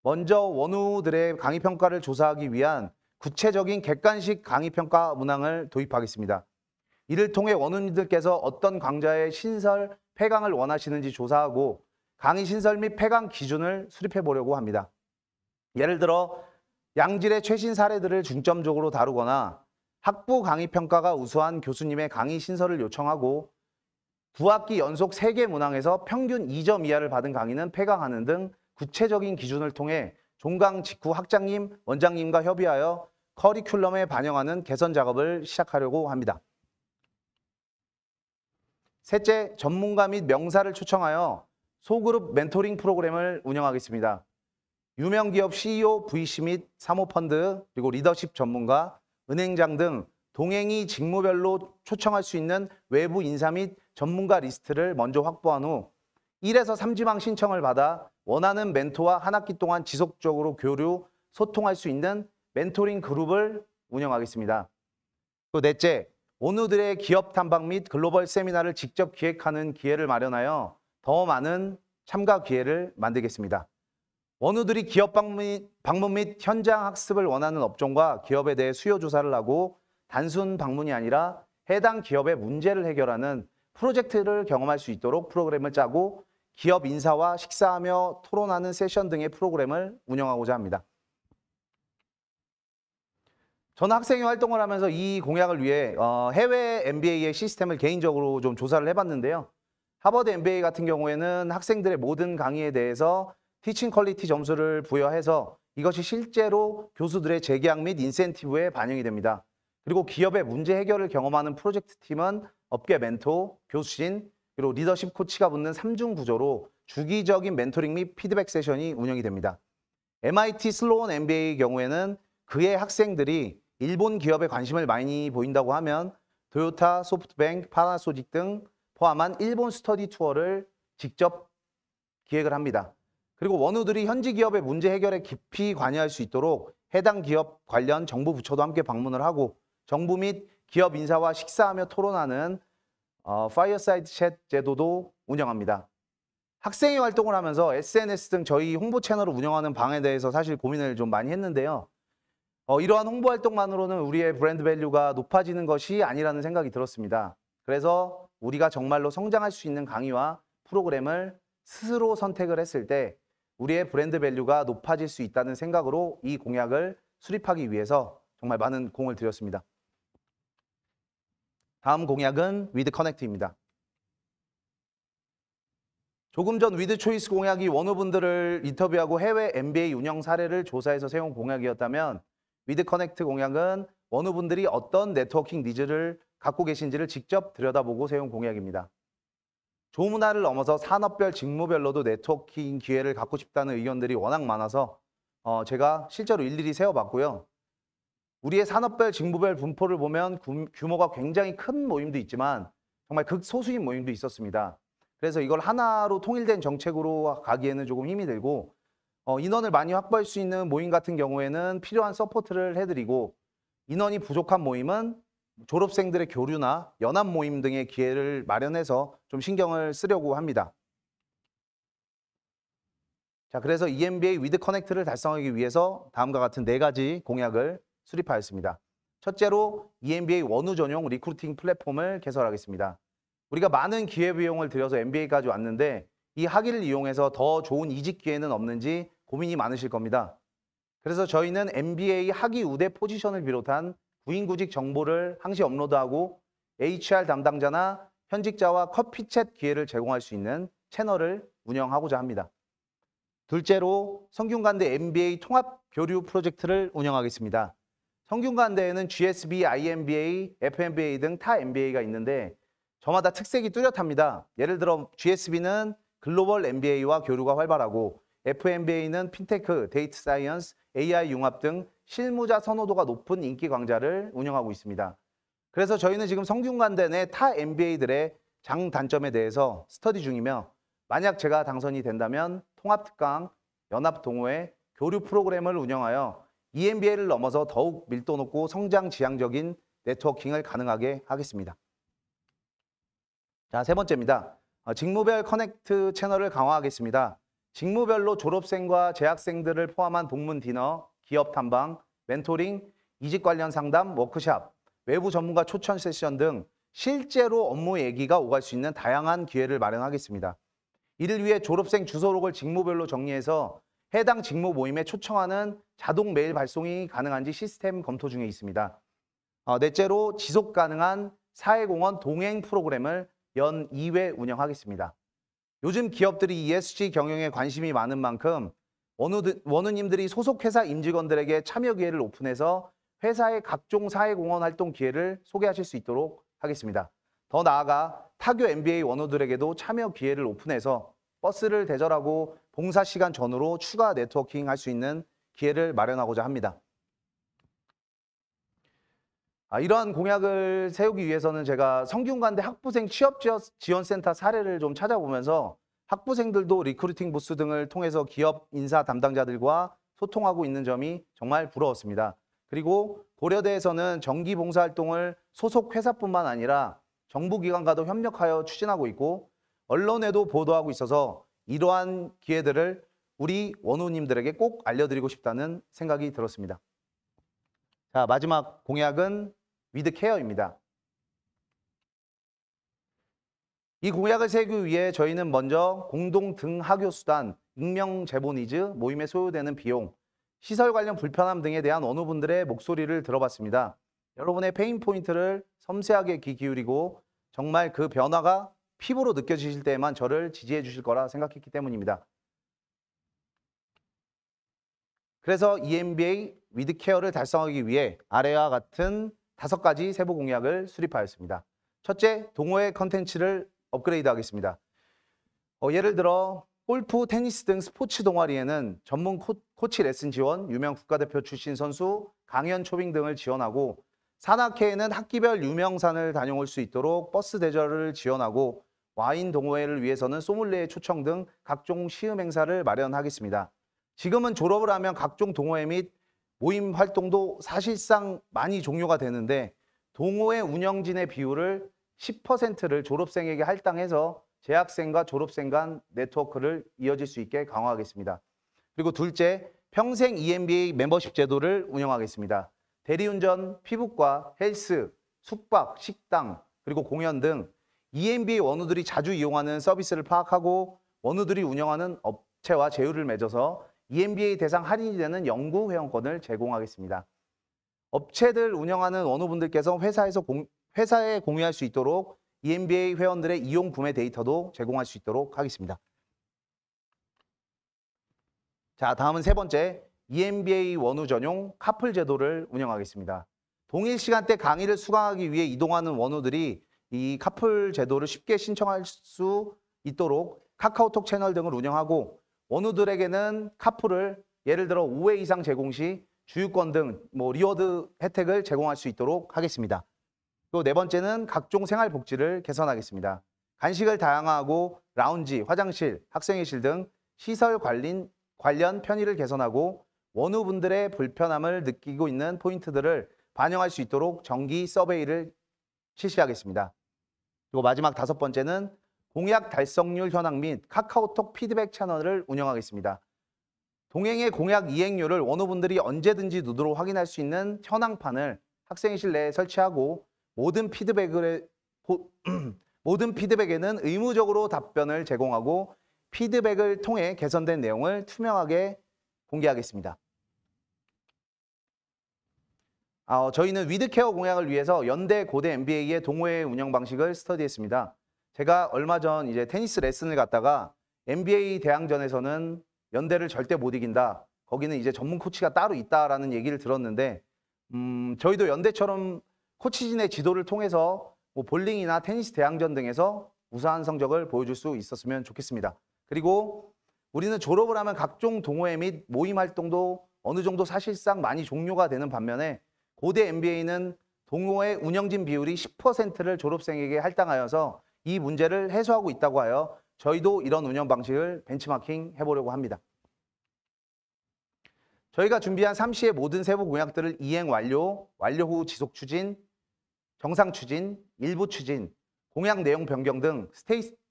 먼저 원우들의 강의 평가를 조사하기 위한 구체적인 객관식 강의 평가 문항을 도입하겠습니다. 이를 통해 원우님들께서 어떤 강좌의 신설, 폐강을 원하시는지 조사하고 강의 신설 및 폐강 기준을 수립해 보려고 합니다. 예를 들어 양질의 최신 사례들을 중점적으로 다루거나 학부 강의 평가가 우수한 교수님의 강의 신설을 요청하고 9학기 연속 3개 문항에서 평균 2점 이하를 받은 강의는 폐강하는 등 구체적인 기준을 통해 종강 직후 학장님, 원장님과 협의하여 커리큘럼에 반영하는 개선 작업을 시작하려고 합니다. 셋째, 전문가 및 명사를 초청하여 소그룹 멘토링 프로그램을 운영하겠습니다. 유명 기업 CEO, VC 및 사모펀드, 그리고 리더십 전문가, 은행장 등 동행이 직무별로 초청할 수 있는 외부 인사 및 전문가 리스트를 먼저 확보한 후 1에서 3지망 신청을 받아 원하는 멘토와 한 학기 동안 지속적으로 교류, 소통할 수 있는 멘토링 그룹을 운영하겠습니다. 또 넷째, 원우들의 기업 탐방 및 글로벌 세미나를 직접 기획하는 기회를 마련하여 더 많은 참가 기회를 만들겠습니다. 원우들이 기업 방문 및 현장 학습을 원하는 업종과 기업에 대해 수요 조사를 하고 단순 방문이 아니라 해당 기업의 문제를 해결하는 프로젝트를 경험할 수 있도록 프로그램을 짜고 기업 인사와 식사하며 토론하는 세션 등의 프로그램을 운영하고자 합니다. 저는 학생회 활동을 하면서 이 공약을 위해 해외 MBA의 시스템을 개인적으로 좀 조사를 해봤는데요. 하버드 MBA 같은 경우에는 학생들의 모든 강의에 대해서 티칭 퀄리티 점수를 부여해서 이것이 실제로 교수들의 재계약 및 인센티브에 반영이 됩니다. 그리고 기업의 문제 해결을 경험하는 프로젝트 팀은 업계 멘토, 교수진, 그리고 리더십 코치가 붙는 3중 구조로 주기적인 멘토링 및 피드백 세션이 운영이 됩니다. MIT 슬로운 MBA의 경우에는 그의 학생들이 일본 기업에 관심을 많이 보인다고 하면 토요타, 소프트뱅크, 파나소닉 등 포함한 일본 스터디 투어를 직접 기획을 합니다. 그리고 원우들이 현지 기업의 문제 해결에 깊이 관여할 수 있도록 해당 기업 관련 정부 부처도 함께 방문을 하고 정부 및 기업 인사와 식사하며 토론하는 파이어사이드 챗 제도도 운영합니다. 학생회 활동을 하면서 SNS 등 저희 홍보 채널을 운영하는 방에 대해서 사실 고민을 좀 많이 했는데요. 이러한 홍보 활동만으로는 우리의 브랜드 밸류가 높아지는 것이 아니라는 생각이 들었습니다. 그래서 우리가 정말로 성장할 수 있는 강의와 프로그램을 스스로 선택을 했을 때 우리의 브랜드 밸류가 높아질 수 있다는 생각으로 이 공약을 수립하기 위해서 정말 많은 공을 들였습니다. 다음 공약은 위드 커넥트입니다. 조금 전 위드 초이스 공약이 원우분들을 인터뷰하고 해외 MBA 운영 사례를 조사해서 세운 공약이었다면 위드 커넥트 공약은 원우분들이 어떤 네트워킹 니즈를 갖고 계신지를 직접 들여다보고 세운 공약입니다. 조문화를 넘어서 산업별, 직무별로도 네트워킹 기회를 갖고 싶다는 의견들이 워낙 많아서 제가 실제로 일일이 세어봤고요. 우리의 산업별, 직무별 분포를 보면 규모가 굉장히 큰 모임도 있지만 정말 극소수인 모임도 있었습니다. 그래서 이걸 하나로 통일된 정책으로 가기에는 조금 힘이 들고 인원을 많이 확보할 수 있는 모임 같은 경우에는 필요한 서포트를 해드리고 인원이 부족한 모임은 졸업생들의 교류나 연합 모임 등의 기회를 마련해서 좀 신경을 쓰려고 합니다. 자, 그래서 EMBA 위드 커넥트를 달성하기 위해서 다음과 같은 4가지 공약을 수립하였습니다. 첫째로 EMBA 원우 전용 리크루팅 플랫폼을 개설하겠습니다. 우리가 많은 기회비용을 들여서 MBA까지 왔는데 이 학위를 이용해서 더 좋은 이직 기회는 없는지 고민이 많으실 겁니다. 그래서 저희는 MBA 학위 우대 포지션을 비롯한 구인구직 정보를 항시 업로드하고 HR 담당자나 현직자와 커피챗 기회를 제공할 수 있는 채널을 운영하고자 합니다. 둘째로 성균관대 MBA 통합 교류 프로젝트를 운영하겠습니다. 성균관대에는 GSB, IMBA, FMBA 등 타 MBA가 있는데 저마다 특색이 뚜렷합니다. 예를 들어 GSB는 글로벌 MBA와 교류가 활발하고 FMBA는 핀테크, 데이터 사이언스, AI 융합 등 실무자 선호도가 높은 인기 강좌를 운영하고 있습니다. 그래서 저희는 지금 성균관대 내 타 MBA들의 장단점에 대해서 스터디 중이며 만약 제가 당선이 된다면 통합특강, 연합동호회, 교류 프로그램을 운영하여 EMBA를 넘어서 더욱 밀도 높고 성장 지향적인 네트워킹을 가능하게 하겠습니다. 자, 세 번째입니다. 직무별 커넥트 채널을 강화하겠습니다. 직무별로 졸업생과 재학생들을 포함한 동문 디너, 기업 탐방, 멘토링, 이직 관련 상담, 워크샵, 외부 전문가 초청 세션 등 실제로 업무 얘기가 오갈 수 있는 다양한 기회를 마련하겠습니다. 이를 위해 졸업생 주소록을 직무별로 정리해서 해당 직무 모임에 초청하는 자동 메일 발송이 가능한지 시스템 검토 중에 있습니다. 넷째로 지속 가능한 사회공헌 동행 프로그램을 연 2회 운영하겠습니다. 요즘 기업들이 ESG 경영에 관심이 많은 만큼 원우님들이 소속 회사 임직원들에게 참여 기회를 오픈해서 회사의 각종 사회공헌 활동 기회를 소개하실 수 있도록 하겠습니다. 더 나아가 타교 MBA 원우들에게도 참여 기회를 오픈해서 버스를 대절하고 봉사 시간 전후로 추가 네트워킹 할 수 있는 기회를 마련하고자 합니다. 이러한 공약을 세우기 위해서는 제가 성균관대 학부생 취업지원센터 사례를 좀 찾아보면서 학부생들도 리크루팅 부스 등을 통해서 기업 인사 담당자들과 소통하고 있는 점이 정말 부러웠습니다. 그리고 고려대에서는 정기 봉사활동을 소속 회사뿐만 아니라 정부기관과도 협력하여 추진하고 있고 언론에도 보도하고 있어서 이러한 기회들을 우리 원우님들에게 꼭 알려드리고 싶다는 생각이 들었습니다. 자, 마지막 공약은 위드 케어입니다. 이 공약을 세우기 위해 저희는 먼저 공동 등하교 수단, 익명 제보 니즈, 모임에 소요되는 비용, 시설 관련 불편함 등에 대한 원우분들의 목소리를 들어봤습니다. 여러분의 페인 포인트를 섬세하게 귀 기울이고 정말 그 변화가 피부로 느껴지실 때에만 저를 지지해 주실 거라 생각했기 때문입니다. 그래서 EMBA 위드 케어를 달성하기 위해 아래와 같은 5가지 세부 공약을 수립하였습니다. 첫째, 동호회 컨텐츠를 업그레이드 하겠습니다. 예를 들어 골프, 테니스 등 스포츠 동아리에는 전문 코치 레슨 지원, 유명 국가대표 출신 선수, 강연 초빙 등을 지원하고 산악회에는 학기별 유명산을 다녀올 수 있도록 버스 대절을 지원하고 와인 동호회를 위해서는 소믈리에 초청 등 각종 시음 행사를 마련하겠습니다. 지금은 졸업을 하면 각종 동호회 및 모임 활동도 사실상 많이 종료가 되는데 동호회 운영진의 비율을 10%를 졸업생에게 할당해서 재학생과 졸업생 간 네트워크를 이어질 수 있게 강화하겠습니다. 그리고 둘째, 평생 EMBA 멤버십 제도를 운영하겠습니다. 대리운전, 피부과, 헬스, 숙박, 식당, 그리고 공연 등 EMBA 원우들이 자주 이용하는 서비스를 파악하고 원우들이 운영하는 업체와 제휴를 맺어서 EMBA 대상 할인이 되는 연구 회원권을 제공하겠습니다. 업체들 운영하는 원우분들께서 회사에 공유할 수 있도록 EMBA 회원들의 이용 구매 데이터도 제공할 수 있도록 하겠습니다. 자, 다음은 세 번째, EMBA 원우 전용 카풀 제도를 운영하겠습니다. 동일 시간대 강의를 수강하기 위해 이동하는 원우들이 이 카풀 제도를 쉽게 신청할 수 있도록 카카오톡 채널 등을 운영하고 원우들에게는 카풀을 예를 들어 5회 이상 제공 시 주유권 등 리워드 혜택을 제공할 수 있도록 하겠습니다. 또 네 번째는 각종 생활복지를 개선하겠습니다. 간식을 다양화하고 라운지, 화장실, 학생회실 등 시설 관련 편의를 개선하고 원우분들의 불편함을 느끼고 있는 포인트들을 반영할 수 있도록 정기 서베이를 실시하겠습니다. 그리고 마지막 다섯 번째는 공약 달성률 현황 및 카카오톡 피드백 채널을 운영하겠습니다. 동행의 공약 이행률을 원우분들이 언제든지 눈으로 확인할 수 있는 현황판을 학생회실 내에 설치하고 모든 피드백에는 의무적으로 답변을 제공하고 피드백을 통해 개선된 내용을 투명하게 공개하겠습니다. 저희는 위드케어 공약을 위해서 연대 고대 MBA의 동호회 운영 방식을 스터디했습니다. 제가 얼마 전 이제 테니스 레슨을 갔다가 MBA 대항전에서는 연대를 절대 못 이긴다. 거기는 이제 전문 코치가 따로 있다라는 얘기를 들었는데 저희도 연대처럼 코치진의 지도를 통해서 볼링이나 테니스 대항전 등에서 우수한 성적을 보여줄 수 있었으면 좋겠습니다. 그리고 우리는 졸업을 하면 각종 동호회 및 모임 활동도 어느 정도 사실상 많이 종료가 되는 반면에 고대 MBA는 동호회 운영진 비율이 10%를 졸업생에게 할당하여서 이 문제를 해소하고 있다고 하여 저희도 이런 운영 방식을 벤치마킹 해보려고 합니다. 저희가 준비한 3시의 모든 세부 공약들을 이행 완료 후 지속 추진, 정상 추진, 일부 추진, 공약 내용 변경 등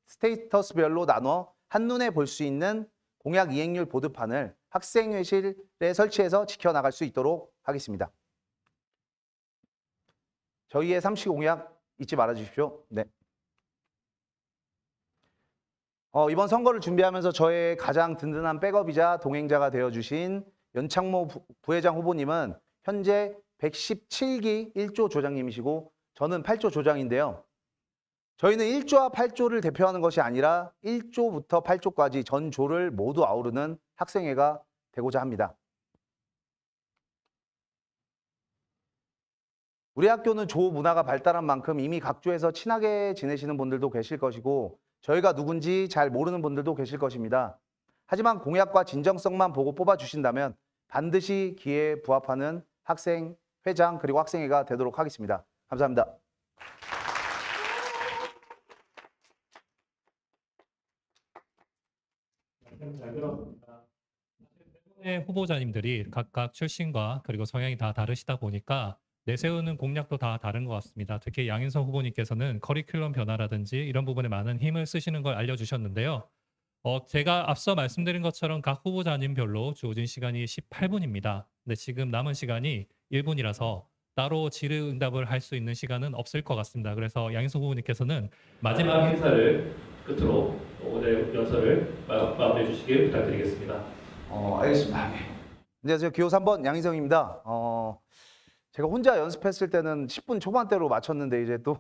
스테이터스별로 나눠 한눈에 볼 수 있는 공약 이행률 보드판을 학생회실에 설치해서 지켜나갈 수 있도록 하겠습니다. 저희의 3시 공약 잊지 말아 주십시오. 네. 이번 선거를 준비하면서 저의 가장 든든한 백업이자 동행자가 되어주신 연창모 부회장 후보님은 현재 117기 1조 조장님이시고 저는 8조 조장인데요. 저희는 1조와 8조를 대표하는 것이 아니라 1조부터 8조까지 전 조를 모두 아우르는 학생회가 되고자 합니다. 우리 학교는 조 문화가 발달한 만큼 이미 각 조에서 친하게 지내시는 분들도 계실 것이고 저희가 누군지 잘 모르는 분들도 계실 것입니다. 하지만 공약과 진정성만 보고 뽑아주신다면 반드시 기회에 부합하는 학생, 회장 그리고 학생회가 되도록 하겠습니다. 감사합니다. 잘 들었습니다. 후보자님들이 각각 출신과 그리고 성향이 다 다르시다 보니까 내세우는 공약도 다 다른 것 같습니다. 특히 양인성 후보님께서는 커리큘럼 변화라든지 이런 부분에 많은 힘을 쓰시는 걸 알려주셨는데요. 제가 앞서 말씀드린 것처럼 각 후보자님별로 주어진 시간이 18분입니다. 근데 지금 남은 시간이 1분이라서 따로 질의응답을 할 수 있는 시간은 없을 것 같습니다. 그래서 양인성 후보님께서는 마지막 행사를 끝으로 오늘 연설을 마무리해 주시길 부탁드리겠습니다. 알겠습니다. 안녕하세요. 기호 3번 양인성입니다. 제가 혼자 연습했을 때는 10분 초반대로 맞췄는데 이제 또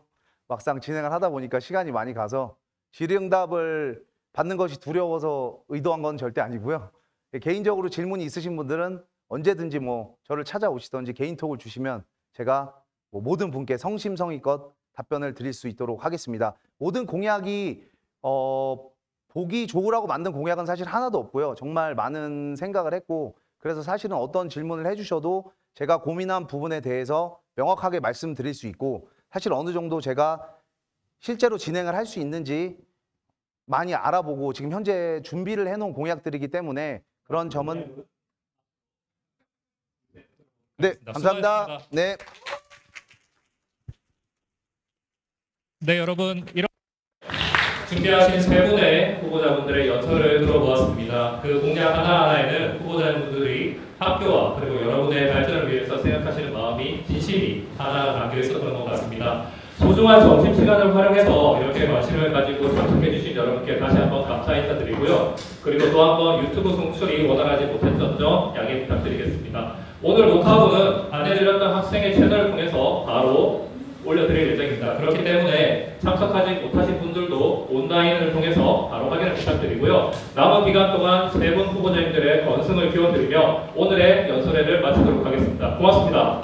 막상 진행을 하다 보니까 시간이 많이 가서 질의응답을 받는 것이 두려워서 의도한 건 절대 아니고요. 개인적으로 질문이 있으신 분들은 언제든지 저를 찾아오시든지 개인톡을 주시면 제가 모든 분께 성심성의껏 답변을 드릴 수 있도록 하겠습니다. 모든 공약이 보기 좋으라고 만든 공약은 사실 하나도 없고요. 정말 많은 생각을 했고 그래서 사실은 어떤 질문을 해주셔도 제가 고민한 부분에 대해서 명확하게 말씀드릴 수 있고 사실 어느 정도 제가 실제로 진행을 할 수 있는지 많이 알아보고 지금 현재 준비를 해놓은 공약들이기 때문에 그런 점은 네, 감사합니다. 네. 네, 여러분 이런 준비하신 세 분의 후보자분들의 연설을 들어보았습니다. 그 공약 하나하나에는 후보자분들이 학교와 그리고 여러분의 발전을 위해서 생각하시는 마음이 진심이 하나하나 담겨 있었던 것 같습니다. 소중한 점심시간을 활용해서 이렇게 관심을 가지고 참석해 주신 여러분께 다시 한번 감사 인사드리고요. 그리고 또 한번 유튜브 송출이 원활하지 못했던 점 양해 부탁드리겠습니다. 오늘 녹화본은 안내드렸던 학생의 채널을 통해서 바로 올려드릴 예정입니다. 그렇기 때문에 참석하지 못하신 분들도 온라인을 통해서 바로 확인을 부탁드리고요. 남은 기간 동안 세 분 후보자님들의 건승을 기원드리며 오늘의 연설회를 마치도록 하겠습니다. 고맙습니다.